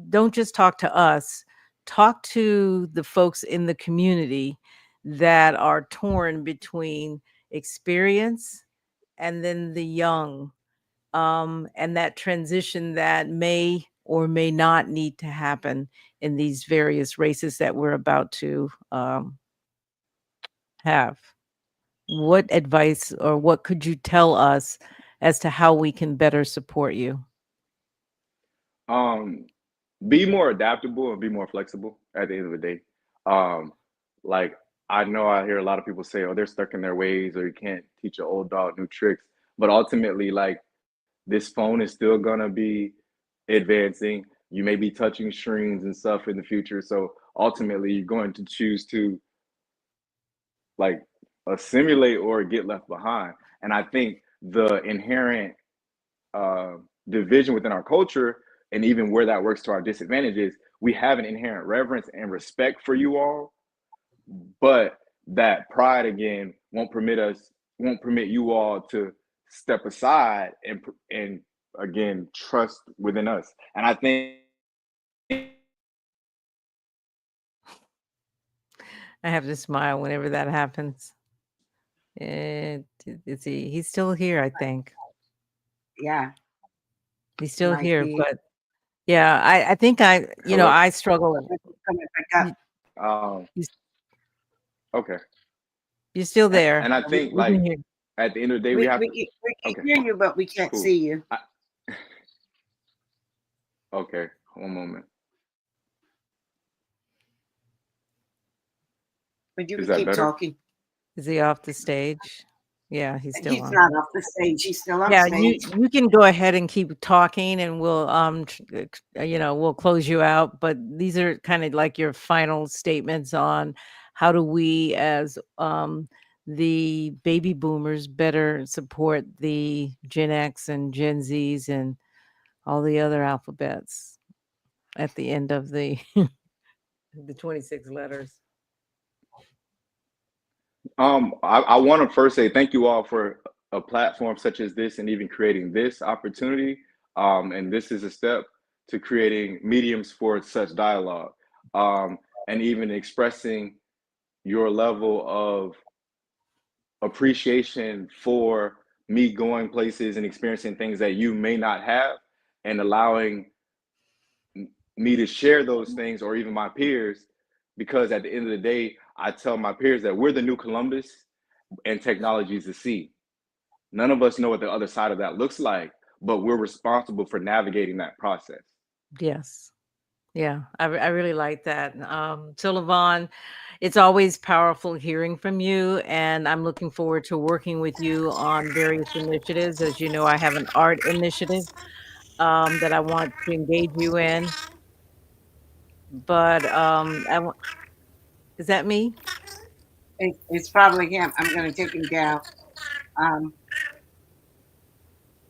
don't just talk to us, talk to the folks in the community that are torn between experience and then the young, and that transition that may or may not need to happen in these various races that we're about to have. What advice or what could you tell us as to how we can better support you? um be more adaptable and be more flexible at the end of the day. Um, like I know I hear a lot of people say, "Oh, they're stuck in their ways," or "You can't teach an old dog new tricks." But ultimately, like this phone is still gonna be advancing. You may be touching screens and stuff in the future. So ultimately, you're going to choose to like assimilate or get left behind. And I think the inherent uh, division within our culture, and even where that works to our disadvantage, is we have an inherent reverence and respect for you all, but that pride again won't permit you all to step aside and again trust within us. And I think I have to smile whenever that happens. Is he's still here, I think. Yeah, He's it still might here, be. but yeah, I think hello. I struggle. Coming back up. You, you, Okay. you're still there. And I think We can like hear. at the end of the day we We have we to. can, we can Okay, hear you, but we can't cool. see you. Okay, one moment. But you Is can that keep better? talking. Is he off the stage? Yeah, he's still He's on. not off the stage. He's still on Yeah, stage. you can go ahead and keep talking, and we'll we'll close you out. But these are kind of like your final statements on how do we, as the baby boomers, better support the Gen X and Gen Zs and all the other alphabets at the end of the the 26 letters. I want to first say thank you all for a platform such as this and even creating this opportunity. And this is a step to creating mediums for such dialogue, um, and even expressing your level of appreciation for me going places and experiencing things that you may not have, and allowing me to share those things, or even my peers, because at the end of the day, I tell my peers that we're the new Columbus and technology is the sea. None of us know what the other side of that looks like, but we're responsible for navigating that process. Yes. Yeah, I really like that. So LaVaughn, it's always powerful hearing from you, and I'm looking forward to working with you on various initiatives. As you know, I have an art initiative that I want to engage you in. But is that me? It's probably him. I'm going to take him down. Um,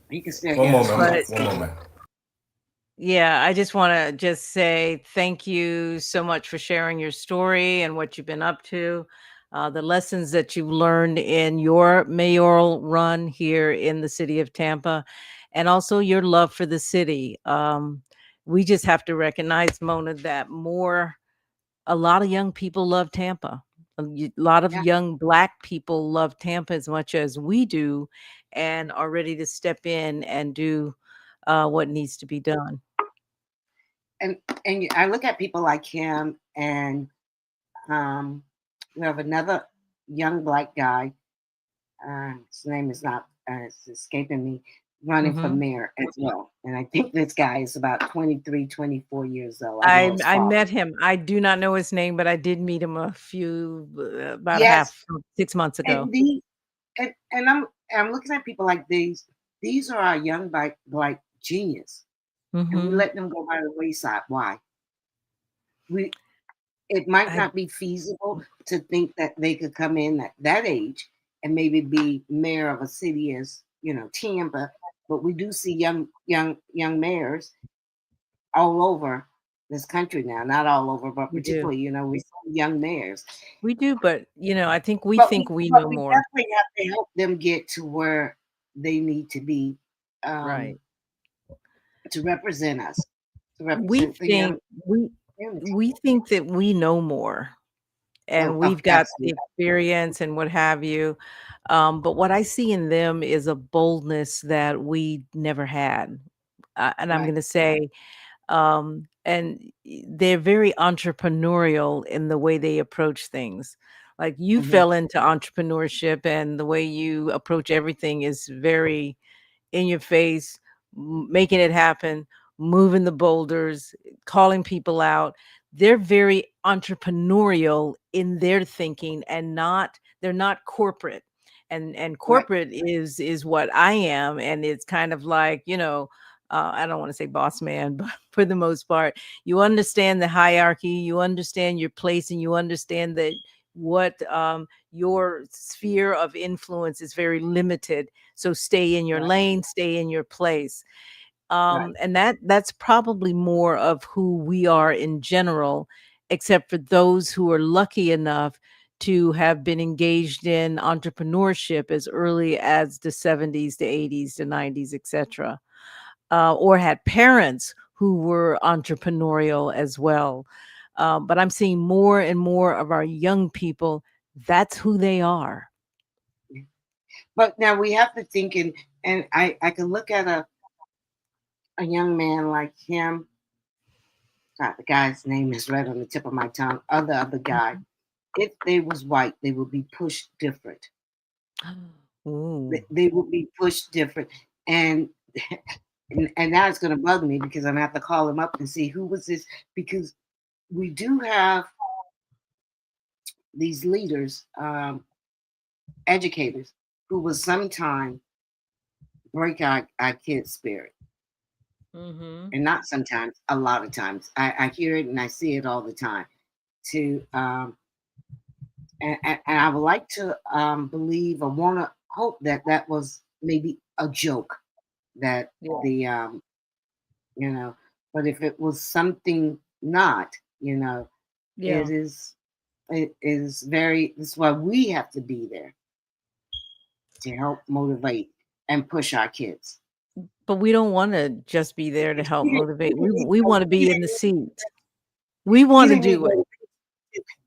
you can still One hear us. moment. We But can't One see. moment. yeah, I just want to just say thank you so much for sharing your story and what you've been up to, the lessons that you've learned in your mayoral run here in the city of Tampa, and also your love for the city. We just have to recognize, Mona, that a lot of young people love Tampa. A lot of Yeah, young Black people love Tampa as much as we do, and are ready to step in and do what needs to be done. and I look at people like him, and um, we have another young black guy. His name is not it's escaping me. Running for Mhm. mayor as well, and I think this guy is about 23, 24 years old. I know his I father. met him. I do not know his name, but I did meet him about a Yes, half 6 months ago. and the and I'm And I'm looking at people like these. These are our young black genius, and we Mm-hmm. let them go by the wayside. Why? We It might I not be feasible to think that they could come in at that age and maybe be mayor of a city as Tampa, but we do see young mayors all over this country now. Not all over, but we do. particularly, we see young mayors. We do, but I But think we we but know we more. definitely have to help them get to where they need to be, um, Right. to represent us, to We represent the young think we community. we think that we know more and Oh, we've got the absolutely. experience and what have you. But what I see in them is a boldness that we never had. And I'm Right. going to say, they're very entrepreneurial in the way they approach things. Like you Hmm. fell into entrepreneurship, and the way you approach everything is very in your face, making it happen, moving the boulders, calling people out. They're very entrepreneurial in their thinking and not they're not corporate. And Right. corporate is what I am, and it's kind of like, I don't want to say boss man, but for the most part, you understand the hierarchy, you understand your place, and you understand that what your sphere of influence is very limited, so stay in your Right. lane, stay in your place. Right. And that's probably more of who we are in general, except for those who are lucky enough to have been engaged in entrepreneurship as early as the 70s, the 80s, the 90s, etc., or had parents who were entrepreneurial as well. But I'm seeing more and more of our young people, that's who they are. But now we have to think, and I can look at a young man like him. God, the guy's name is right on the tip of my tongue. Other guy. If they was white, they would be pushed different. Ooh, They would be pushed different, and and now it's going to bug me because I'm gonna have to call him up and see who was this, because we do have these leaders, educators, who will sometime break our kids' spirit. mhm. And not sometimes, a lot of times. I hear it and I see it all the time. To and I would like to believe or want to hope that that was maybe a joke, that Yeah, the you know, but if it was something not, yeah. it is it is very. That's why we have to be there to help motivate and push our kids. But we don't wanna just be there to help He didn't, he motivate. We didn't need we no, wanna he be in the didn't, seat. We he wanna didn't need do it. no,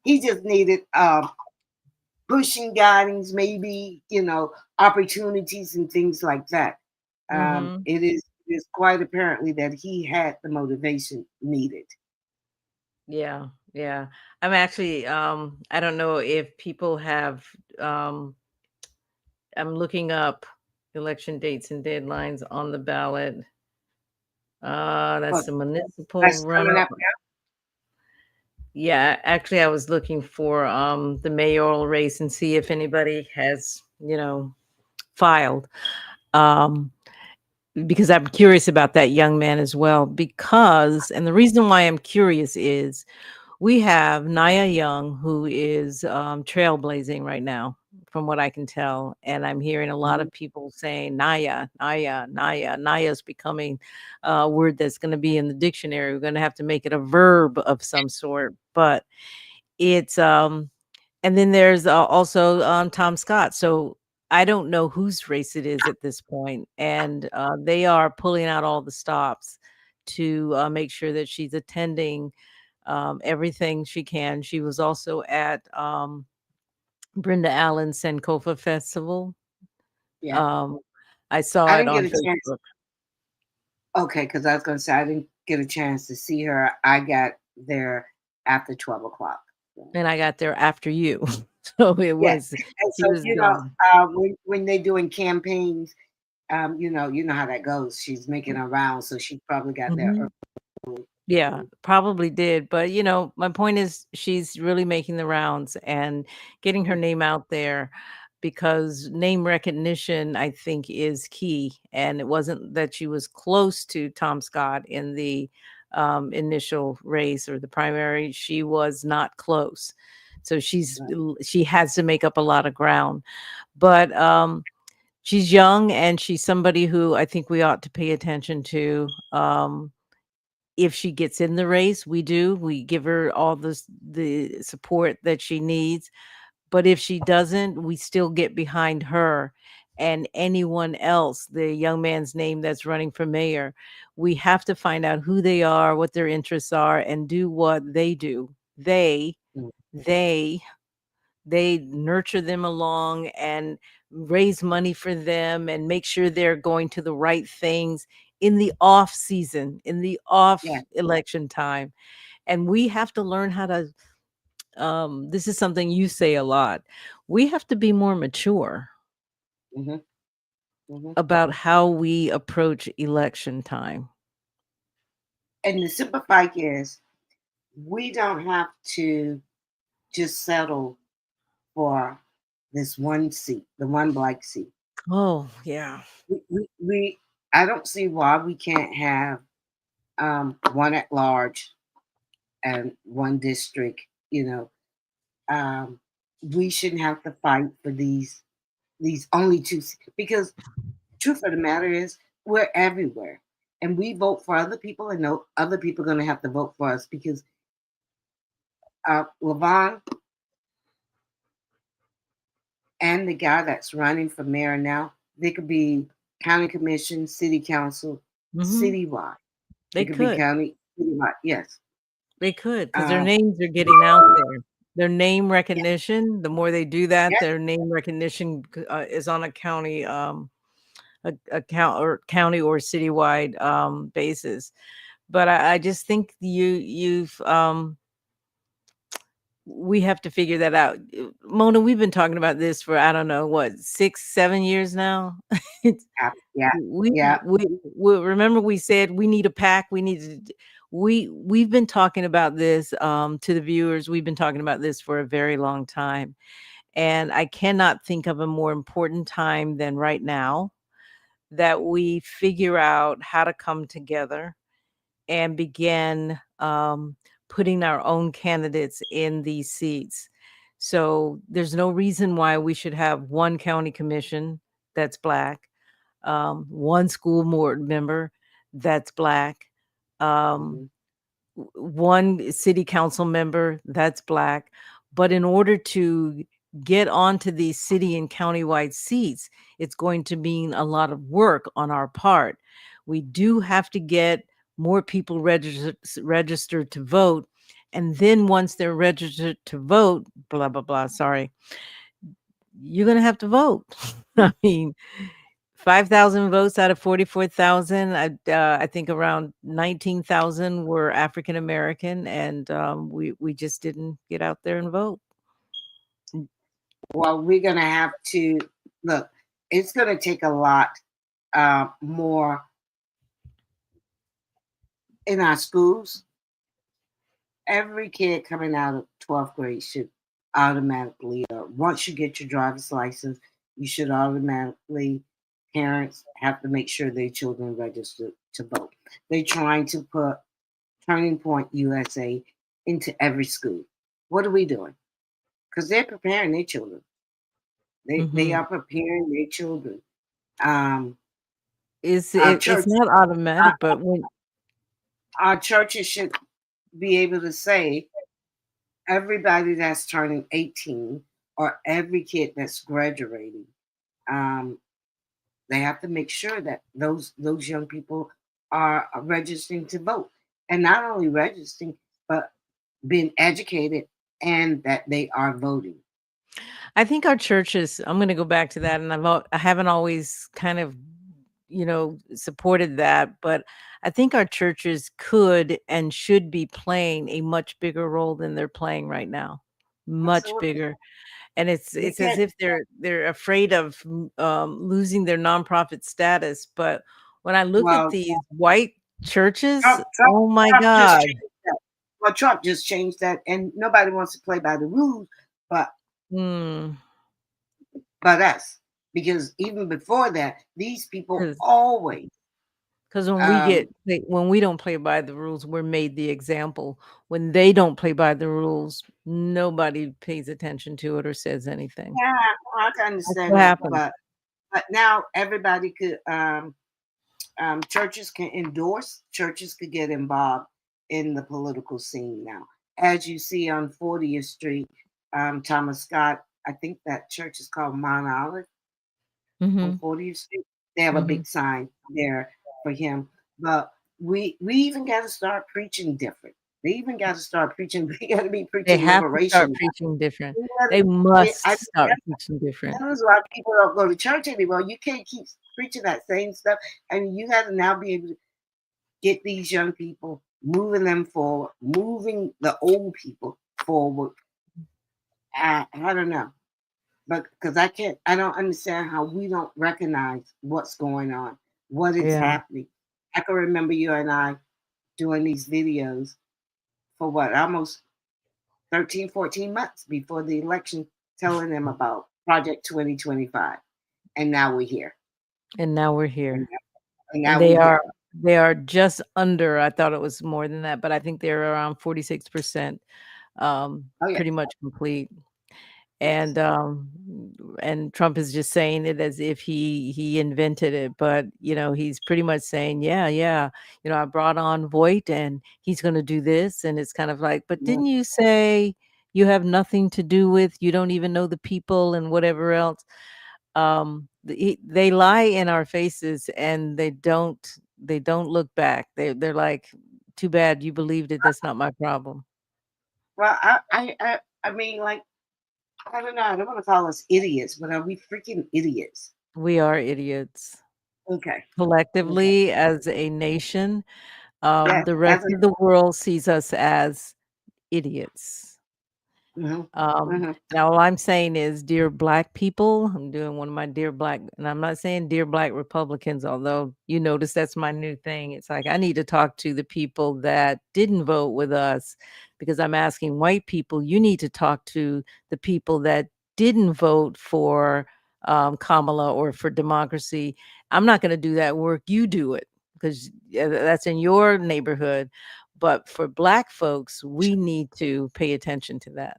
he just needed pushing guidings, maybe, opportunities and things like that. Mhm. It is quite apparently that he had the motivation needed. Yeah, yeah. I'm actually, I don't know if people have, um I'm looking up election dates and deadlines on the ballot. That's But the municipal that's coming runoff. up Yeah, actually, I was looking for, the mayoral race and see if anybody has, filed. Um, because I'm curious about that young man as well. Because, and the reason why I'm curious is we have Naya Young, who is trailblazing right now, from what I can tell. And I'm hearing a lot now. of people saying Naya, Naya, Naya. Naya is becoming a word that's going to be in the dictionary. We're going to have to make it a verb of some sort. But it's and then there's also Tom Scott. So I don't know whose race it is at this point, and they are pulling out all the stops to make sure that she's attending everything she can. She was also at Brenda Allen's Sankofa Festival. Yeah, Um, I saw I it didn't get on a chance. Facebook, Okay, because I was going to say I didn't get a chance to see her. I got there after 12 o'clock. So, and I got there after you, so it yeah, was and she so was gone. when they're doing campaigns, you know how that goes. She's making a round, so she probably got there Mhm. Yeah, early. probably did. But, my point is she's really making the rounds and getting her name out there. because name recognition, I think, is key. And it wasn't that she was close to Tom Scott in the initial race or the primary. She was not close. So Right. she has to make up a lot of ground. But she's young, and she's somebody who I think we ought to pay attention to. If she gets in the race, we give her all the support that she needs. But if she doesn't, we still get behind her and anyone else, the young man's name that's running for mayor. We have to find out who they are, what their interests are, and do what they do. Mm. They they nurture them along and raise money for them and make sure they're going to the right things in the off season, in the Yeah. off election time. And we have to learn how to this is something you say a lot. We have to be more mature Hmm. Hmm. about how we approach election time. And the simple fact is, we don't have to just settle for this one seat, the one black seat. Oh, yeah. We I don't see why we can't have one at large and one district. Um, we shouldn't have to fight for these only two because truth of the matter is we're everywhere and we vote for other people and no other people are going to have to vote for us because LaVaughn and the guy that's running for mayor now, they could be county commission, city council, Mhm. citywide. They They could be could. county citywide. Yes. They could, because their Uh, names are getting out there. Their name yeah, recognition, the more they do that, yeah. their name recognition is on a county or county or citywide basis. But I just think you've we have to figure that out. Mona, we've been talking about this for I don't know what 6 7 years now. It's, Yeah. we, Yeah. we remember we said we need a pack. We've been talking about this to the viewers. We've been talking about this for a very long time, and I cannot think of a more important time than right now that we figure out how to come together and begin putting our own candidates in these seats. So there's no reason why we should have one county commission that's black, one school board member that's black, um, Hmm. one city council member that's black. But in order to get onto these city and countywide seats, it's going to mean a lot of work on our part. We do have to get more people registered to vote. And then once they're registered to vote, blah, blah, blah, sorry, you're going to have to vote. I mean, 5,000 votes out of 44,000. I think around 19,000 were African American, and we just didn't get out there and vote. Well, we're going to have to look, it's going to take a lot more in our schools. Every kid coming out of 12th grade should automatically, once you get your driver's license, you should automatically, parents have to make sure their children register to vote. They're trying to put Turning Point USA into every school. What are we doing? Because they're preparing their children. They Hmm. are preparing their children. Um, our It's church, not our, automatic, but when our churches should be able to say everybody that's turning 18 or every kid that's graduating, um, they have to make sure that those young people are registering to vote, and not only registering but being educated and that they are voting. I think our churches, I'm going to go back to that, and I haven't always kind of, supported that, but I think our churches could and should be playing a much bigger role than they're playing right now, much Absolutely. bigger. And it's We it's as can't. if they're afraid of losing their nonprofit status. But when I look at Well, these white churches, Trump, Trump, oh my Trump just God. changed that. Well, Trump just changed that, and nobody wants to play by the rules. But Mm, but us. Because even before that, these people Because always, when um, when we don't play by the rules, we're made the example. When they don't play by the rules, nobody pays attention to it or says anything. yeah, I can That's understand what that, happens. but now everybody could, churches can endorse, churches could get involved in the political scene now. As you see on 40th Street, Thomas Scott, I think that church is called Mount Olive on Mhm, 40th Street. They have a mhm. big sign there for him. But we even got to start preaching different. They even got to start preaching. We got to be They preaching have to start liberation. preaching different. We gotta They be- must I, start preaching different. that is why people don't go to church anymore. You can't keep preaching that same stuff. I mean, you got to now be able to get these young people, moving them forward, moving the old people forward. I don't know, but because I don't understand how we don't recognize what's going on, what is Yeah, happening. I can remember you and I doing these videos for what, almost 13, 14 months before the election, telling them about Project 2025. And now we're here. and now we're And here. now And we're here. they are just under, I thought it was more than that, but I think they're around 46%, Oh, yeah. pretty much complete. Yes. And, Trump is just saying it as if he invented it, but, he's pretty much saying, "Yeah, yeah, I brought on Voight, and he's gonna do this," and it's kind of like, "But Yeah. didn't you say you have nothing to do with, you don't even know the people and whatever else?" They lie in our faces, and they don't look back. They're like, "Too bad you believed it, that's not my problem." Well, I mean, like, I don't know. I don't want to call us idiots, but are we freaking idiots? We are idiots. Okay. Okay. Collectively, as a nation, Yes. the rest As a. of the world sees us as idiots. Hmm. Hmm. Now all I'm saying is, dear Black people, I'm doing one of my dear Black, and I'm not saying dear Black Republicans, although you notice that's my new thing. It's like I need to talk to the people that didn't vote with us, because I'm asking white people, you need to talk to the people that didn't vote for Kamala or for democracy. I'm not going to do that work. You do it, because that's in your neighborhood. But for Black folks, we need to pay attention to that.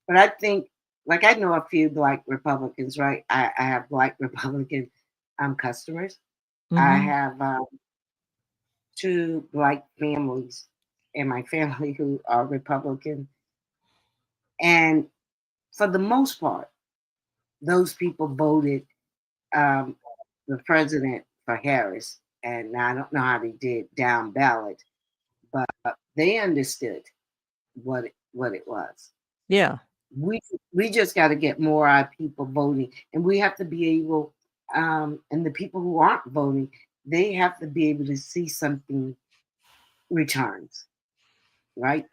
But I think, like, I know a few Black Republicans, right? I have Black Republican customers. I Hmm. have two Black families in my family who are Republican. And for the most part, those people voted um, the president for Harris. And I don't know how they did down ballot, but they understood what it was. Yeah. We just got to get more our people voting, and we have to be able, and the people who aren't voting, they have to be able to see something returns, right?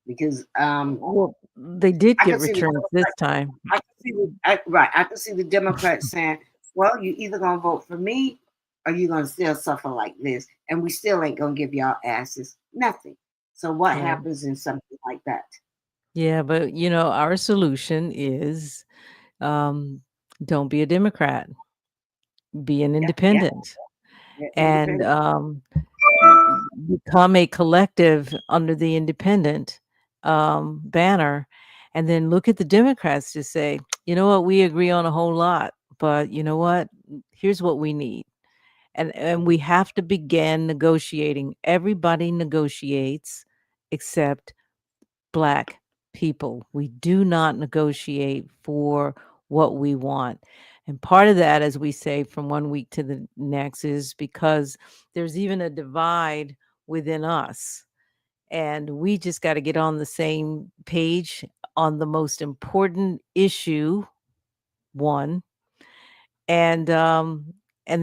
Because Well, they did I get can see the returns this Democrats. time. I can see right. I can see the Democrats saying, "Well, you either gonna vote for me, or you're gonna still suffer like this, and we still ain't gonna give y'all asses nothing." So what Right. happens in something like that? Yeah, but our solution is, um, don't be a Democrat, be an Yeah, yeah, independent, yeah, and independent. become a collective under the independent banner, and then look at the Democrats to say, you know what, we agree on a whole lot, but you know what, here's what we need. And we have to begin negotiating. Everybody negotiates except Black people. We do not negotiate for what we want. And part of that, as we say, from one week to the next, is because there's even a divide within us. And we just got to get on the same page on the most important issue, one, and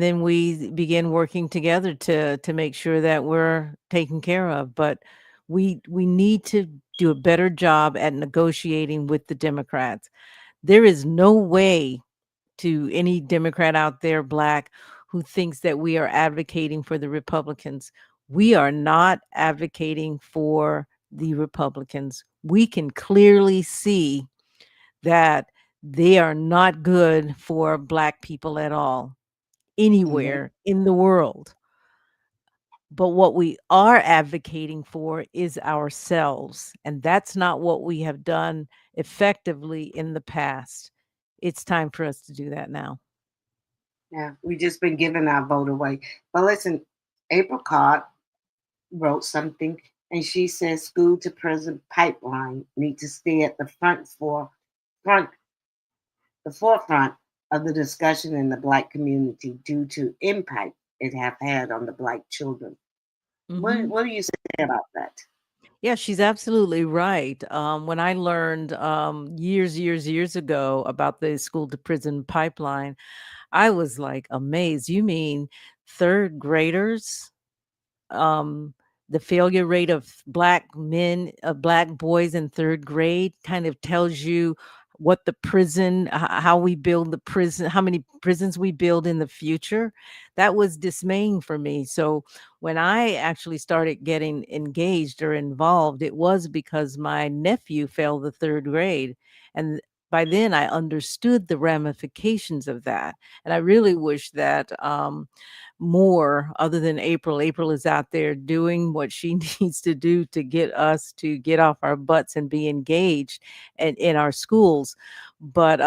then we begin working together to make sure that we're taken care of. But we need to do a better job at negotiating with the Democrats. There is no way, to any Democrat out there, Black, who thinks that we are advocating for the Republicans. We are not advocating for the Republicans. We can clearly see that they are not good for Black people at all, Mhm. anywhere in the world. But what we are advocating for is ourselves, and that's not what we have done effectively in the past. It's time for us to do that now. Yeah, we just been giving our vote away. But listen, April Card wrote something, and she says school to prison pipeline need to stay at front the forefront of the discussion in the Black community due to impact it have had on the Black children. Mhm. What do you say about that? Yeah, she's absolutely right. When I learned years ago about the school to prison pipeline, I was like amazed. You mean third graders? um, the failure rate of black boys in third grade kind of tells you what the how we build the prison, how many prisons we build in the future. That was dismaying for me. So when I actually started getting engaged or involved, it was because my nephew failed the third grade. And by then I understood the ramifications of that. And I really wish that more other than April. April is out there doing what she needs to do to get us to get off our butts and be engaged in our schools. But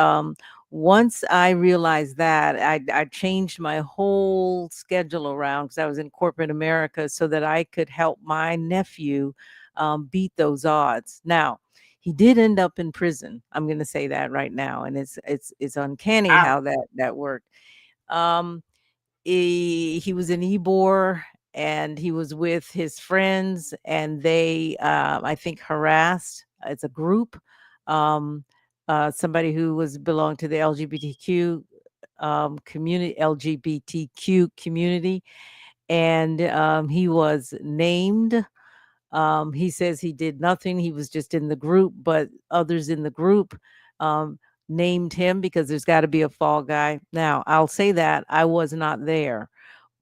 once I realized that, I changed my whole schedule around because I was in corporate America so that I could help my nephew beat those odds. Now, he did end up in prison. I'm going to say that right now, and it's uncanny Wow. how that worked. Um, he was in Ybor and he was with his friends and they I think harassed as a group somebody who was belonged to the LGBTQ community, and he was named. He says he did nothing. He was just in the group, but others in the group um, named him because there's got to be a fall guy. Now, I'll say that I was not there,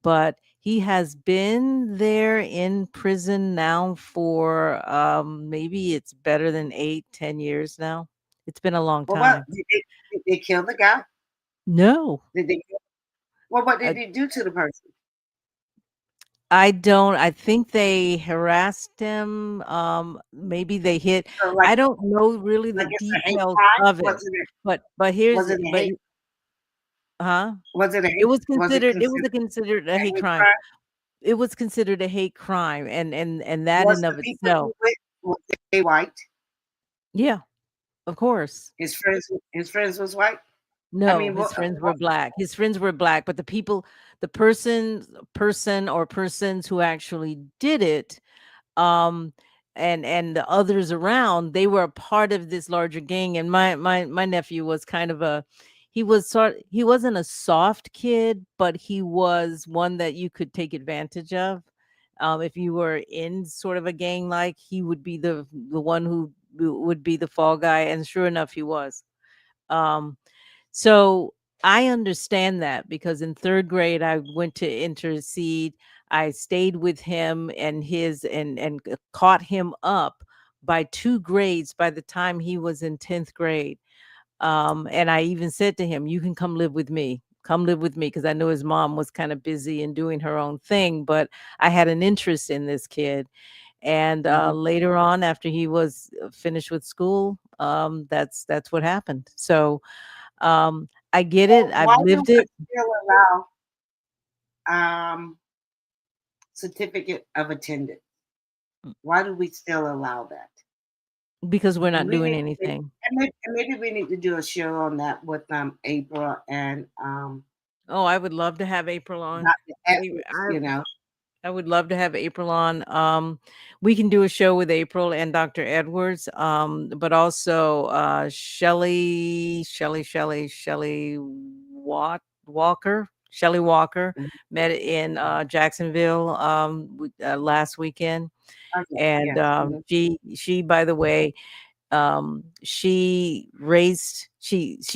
but he has been there in prison now for maybe it's better than 8, 10 years now. It's been a long Well, what time. did they kill the guy? No, Did they? Well, what did uh, they do to the person? I don't. I think they harassed him. Maybe they hit. So, I don't know really the like it's a hate details crime? of it, but Was here's it a but hate? huh? Was it a It hate? was Was it considered. It was considered a considered a a hate hate crime. crime? It was considered a hate crime, and that Was in the of people itself. he with was they white? Yeah, of course. His friends was white. I No, mean, his friends were black. His friends were black, but the person or persons who actually did it, um, and the others around, they were a part of this larger gang. And my nephew was kind of he wasn't a soft kid, but he was one that you could take advantage of. If you were in sort of a gang, like he would be the one who would be the fall guy, and sure enough, he was. Um, so I understand that because in third grade, I went to intercede. I stayed with him and caught him up by 2 grades by the time he was in 10th grade. And I even said to him, "You can come live with me. Come live with me," because I knew his mom was kind of busy and doing her own thing. But I had an interest in this kid. And Mhm. later on, after he was finished with school, that's what happened. So I get it. So I've why do lived we it still allow certificate of attendance? Why do we still allow that? because we're not We doing need anything. and maybe we need to do a show on that with April and Oh, I would love to have April on. Dr. I Edwards. I would love to have April on. We can do a show with April and Dr. Edwards, but also Shelley Walker Mhm. met in Jacksonville last weekend, Oh, yes, and yes. Mhm. she by the way she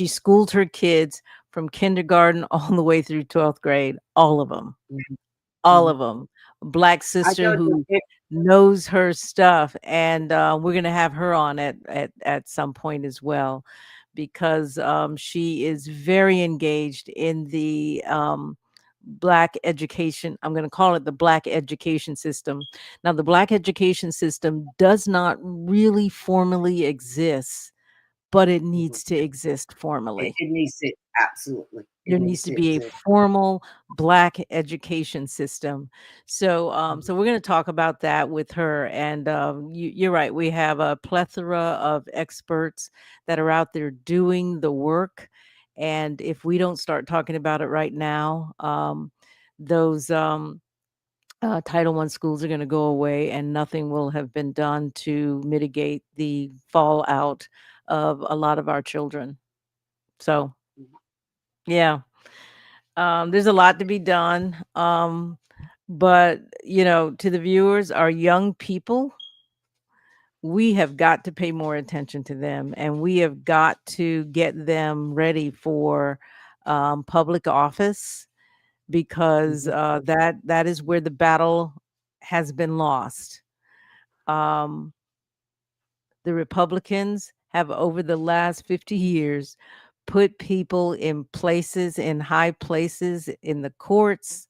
schooled her kids from kindergarten all the way through 12th grade, all of them, Mhm. all Mhm. of them. Black I sister know who knows her stuff, and we're gonna have her on at some point as well, because she is very engaged in the black education. I'm going to call it the black education system. Now, the black education system does not really formally exist, but it Mhm. needs to exist formally. It needs to absolutely. It There needs needs to to be a exist. formal black education system. So, Mhm. so we're going to talk about that with her. And you're right. We have a plethora of experts that are out there doing the work. And if we don't start talking about it right now, those Title I schools are going to go away, and nothing will have been done to mitigate the fallout of a lot of our children. So, yeah. There's a lot to be done. But to the viewers, our young people, we have got to pay more attention to them, and we have got to get them ready for public office, because Mhm. that is where the battle has been lost. Um, the Republicans have, over the last 50 years, put people in places, in high places, in the courts,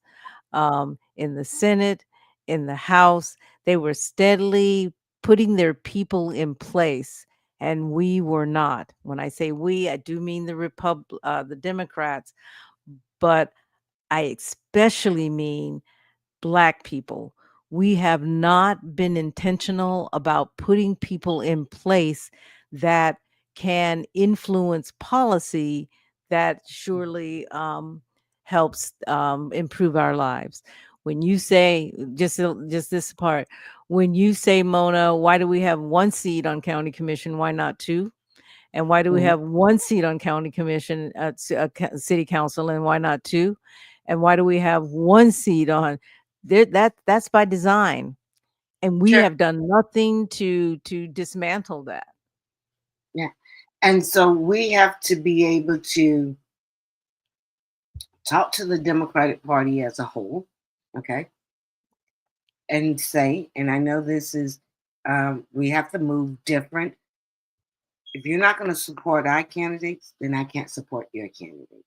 in the Senate, in the House. They were steadily putting their people in place, and we were not. When I say we, I do mean the Democrats, but I especially mean Black people. We have not been intentional about putting people in place that can influence policy that surely helps improve our lives. When you say, just this part, when you say, Mona, why do we have one seat on county commission? Why not two? And why do we Mhm. have one seat on county commission at city council, and why not two? And why do we have one seat on there? That's by design, and we Sure. have done nothing to dismantle that. Yeah. And so we have to be able to talk to the Democratic Party as a whole, okay, and say, and I know this is, we have to move different. If you're not going to support our candidates, then I can't support your candidate.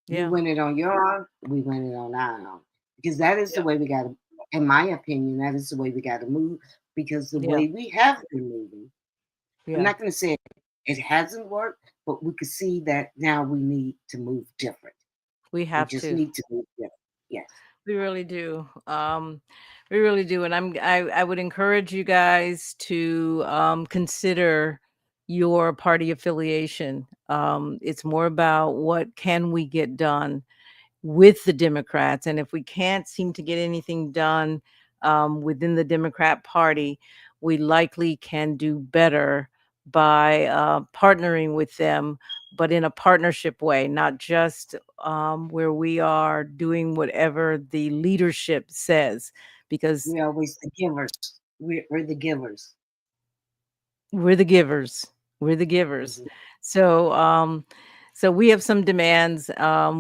You Yeah, win it on your own, we win it on our own. Because that is the yeah, way we got to, in my opinion, that is the way we got to move. Because the yeah, way we have been moving, I'm yeah. not going to say it hasn't worked, but we can see that now we need to move different. We We have just to. need to move different. Yes. We really do. We really do. And I would encourage you guys to consider your party affiliation. It's more about what can we get done with the Democrats. And if we can't seem to get anything done within the Democrat Party, we likely can do better by partnering with them, but in a partnership way, not just where we are doing whatever the leadership says, because We're always the givers. We're the givers. we're the givers. We're the givers. Mhm. So, so we have some demands.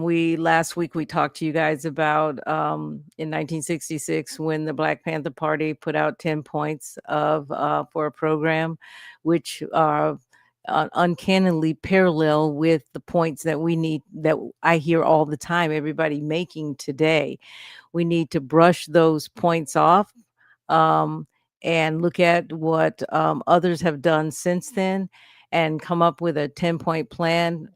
We last week we talked to you guys about in 1966 when the Black Panther Party put out 10 points of for a program, which are uncannily parallel with the points that we need, that I hear all the time everybody making today. We need to brush those points off, um, and look at what others have done since then, and come up with a 10-point plan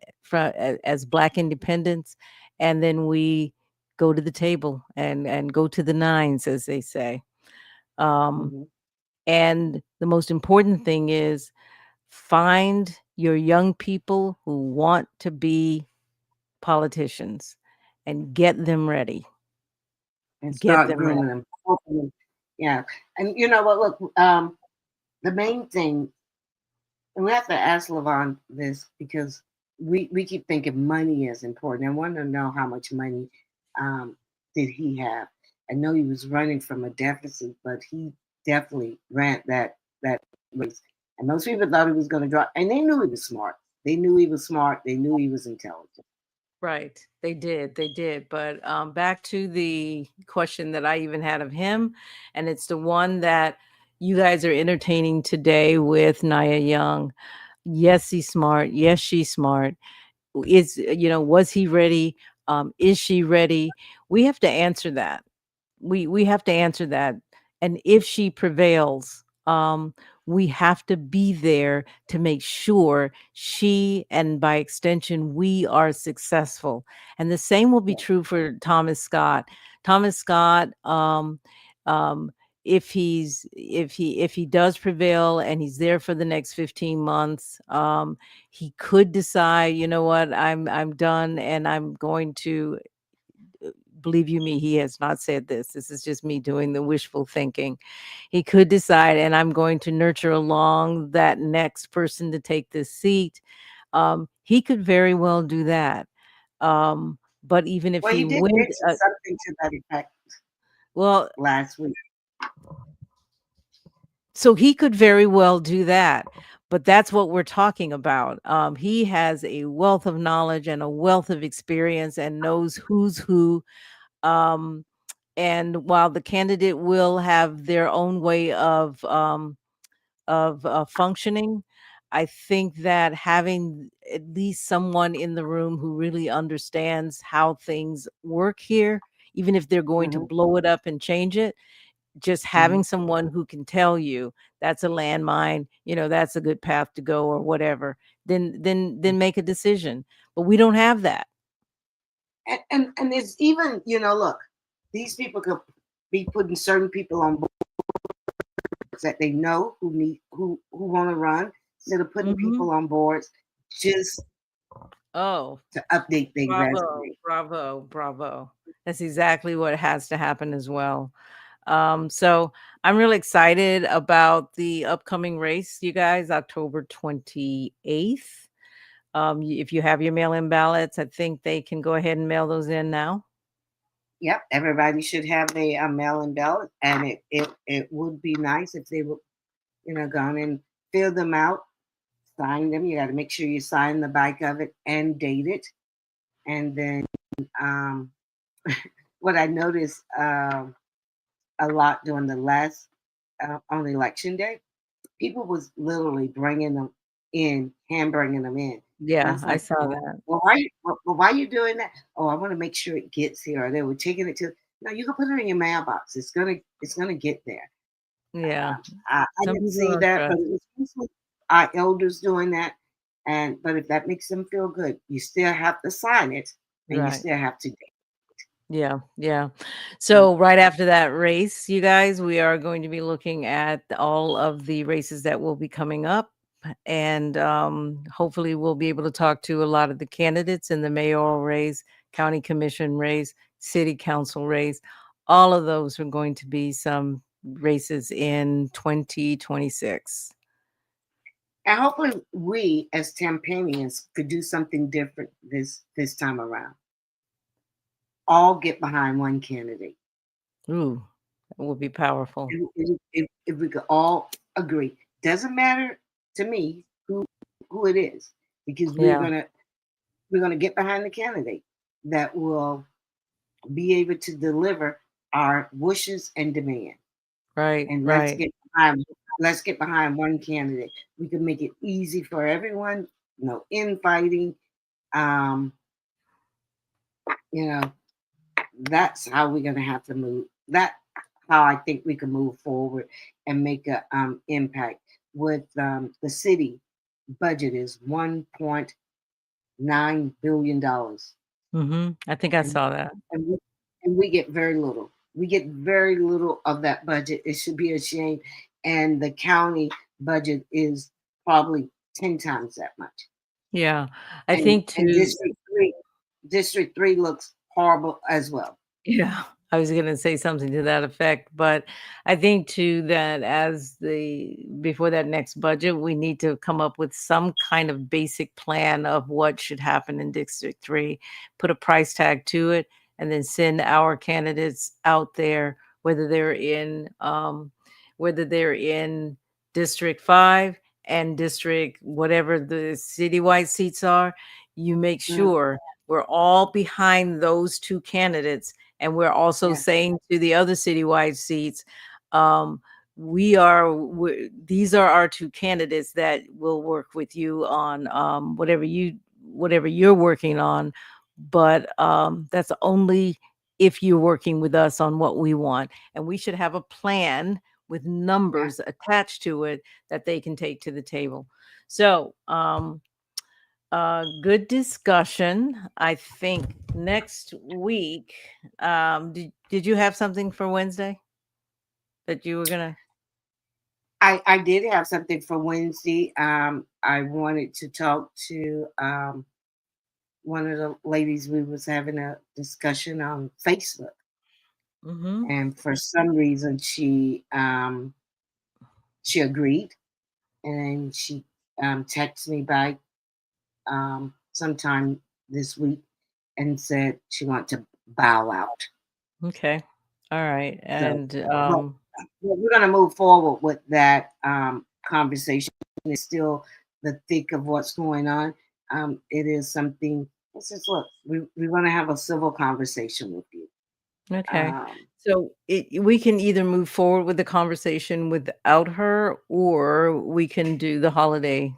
as Black independents. And then we go to the table and go to the nines, as they say. Um, Mhm. and the most important thing is, find your young people who want to be politicians and get them ready. And Get start them ready. grooming them. Hopefully. Yeah. And you know what? Look, the main thing, and we have to ask LaVaughn this because we keep thinking money is important. I want to know how much money did he have. I know he was running from a deficit, but he definitely ran that race. And most people thought he was going to drop, and they knew he was smart. They knew he was smart. They knew he was intelligent. Right. They did. But back to the question that I even had of him, and it's the one that you guys are entertaining today with Nia Young. Yes, he's smart. Yes, she's smart. Was he ready? Is she ready? We have to answer that. We have to answer that. And if she prevails, we have to be there to make sure she, and by extension we, are successful. And the same will be true for Thomas Scott. Thomas Scott, um if he does prevail and he's there for the next 15 months, he could decide, you know what, I'm done and I'm going to, believe you me, he has not said this. This is just me doing the wishful thinking. He could decide, and I'm going to nurture along that next person to take this seat. He could very well do that. But even if Well, he you did wins, mention something to that effect well, last week. so he could very well do that. But that's what we're talking about. He has a wealth of knowledge and a wealth of experience and knows who's who. Um, and while the candidate will have their own way of functioning, I think that having at least someone in the room who really understands how things work here, even if they're going to Hmm. blow it up and change it, just Hmm. having someone who can tell you that's a landmine, that's a good path to go or whatever, then make a decision. But we don't have that. And it's even, look, these people could be putting certain people on boards that they know who want to run, instead of putting Hmm. people on boards just Oh, to update their bravo, resume. bravo, bravo. That's exactly what has to happen as well. So I'm really excited about the upcoming race, you guys, October 28th. If you have your mail-in ballots, I think they can go ahead and mail those in now. Yep, everybody should have a mail-in ballot, and it would be nice if they would, go on and fill them out, sign them. You got to make sure you sign the back of it and date it. And then um, what I noticed a lot during the last on election day, people was literally bringing them in, hand bringing them in. And I Yeah, was I like, saw well, that. why are you doing that? Oh, I want to make sure it gets here. Or they were taking it to. No, you can put it in your mailbox. It's gonna get there. Yeah. I Some didn't people see don't that, trust. but it was mostly our elders doing that. And but if that makes them feel good, you still have to sign it, and you Right. still have to. Yeah, yeah. Mm. So right after that race, you guys, we are going to be looking at all of the races that will be coming up. And hopefully we'll be able to talk to a lot of the candidates in the mayoral race, county commission race, city council race. All of those are going to be some races in 2026. And hopefully, we as campaignians could do something different this time around. All get behind one candidate. Ooh, that will be powerful. If we could all agree, doesn't matter to me who it is, because Yeah, we're gonna get behind the candidate that will be able to deliver our wishes and demand. right, And right. let's get behind one candidate. We can make it easy for everyone. No infighting. Um, you know, that's how we're gonna have to move. That how I think we can move forward and make a impact. With the city budget is $1.9 billion, I think I and saw that. and we, and we get very little. We get very little of that budget. It should be a shame. And the county budget is probably 10 times that much. Yeah. I And think and too. District 3 looks horrible as well. Yeah, I was gonna say something to that effect, but I think too that before that next budget, we need to come up with some kind of basic plan of what should happen in District 3, put a price tag to it, and then send our candidates out there, whether they're in District 5 and district whatever the citywide seats are, you make Mhm. sure We're all behind those two candidates, and we're also Yeah. saying to the other citywide seats, um, these are our two candidates that will work with you on whatever you're working on, but that's only if you're working with us on what we want, and we should have a plan with Yeah. numbers attached to it that they can take to the table. So good discussion. I think next week, did you have something for Wednesday that you were gonna? I did have something for Wednesday. I wanted to talk to one of the ladies. We was having a discussion on Facebook, Mm-hmm. and for some reason she agreed, and she texted me back sometime this week and said she wanted to bow out. Okay. All right. So, And but we're going to move forward with that conversation. It's still the thick of what's going on. It is something. Let's just look. We want to have a civil conversation with you. okay. Um, So we can either move forward with the conversation without her, or we can do the holiday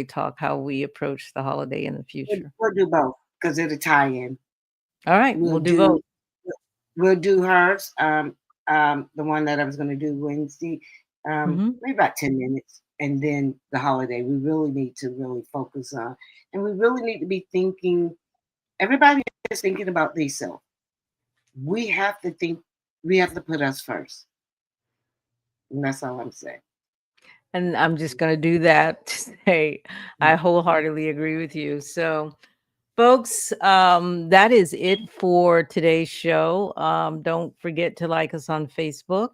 talk, how we approach the holiday in the future. we'll do both because it'll tie in. All right, We'll we'll do do both. we'll do hers. The one that I was going to do Wednesday. Hmm. Maybe about 10 minutes, and then the holiday. We really need to really focus on, and we really need to be thinking. Everybody is thinking about themselves. We have to think. We have to put us first, and that's all I'm saying. And I'm just going to do that to say I wholeheartedly agree with you. So, folks, that is it for today's show. Don't forget to like us on Facebook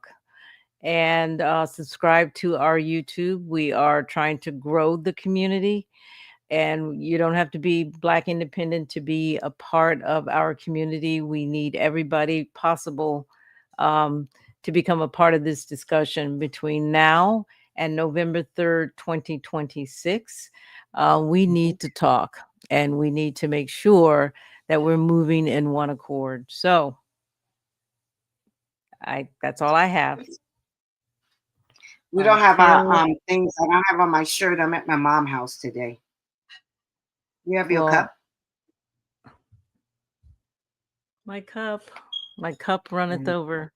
and subscribe to our YouTube. We are trying to grow the community, and you don't have to be Black independent to be a part of our community. We need everybody possible um, to become a part of this discussion between now and November 3rd, 2026. We Mhm. need to talk, and we need to make sure that we're moving in one accord. So that's all I have. We don't have our Carol, things. I don't have on my shirt. I'm at my mom's house today. You have your well, cup. my cup, my cup runneth Mm, over.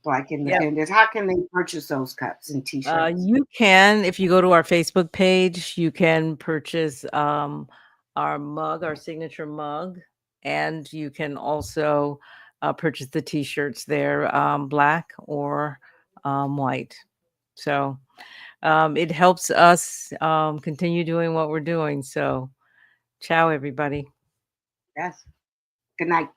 Black Yep. Independent. How can they purchase those cups and T-shirts? You can, if you go to our Facebook page, you can purchase our mug, our signature mug, and you can also purchase the T-shirts there, black or white. So it helps us continue doing what we're doing. So, ciao, everybody. Yes. Good night.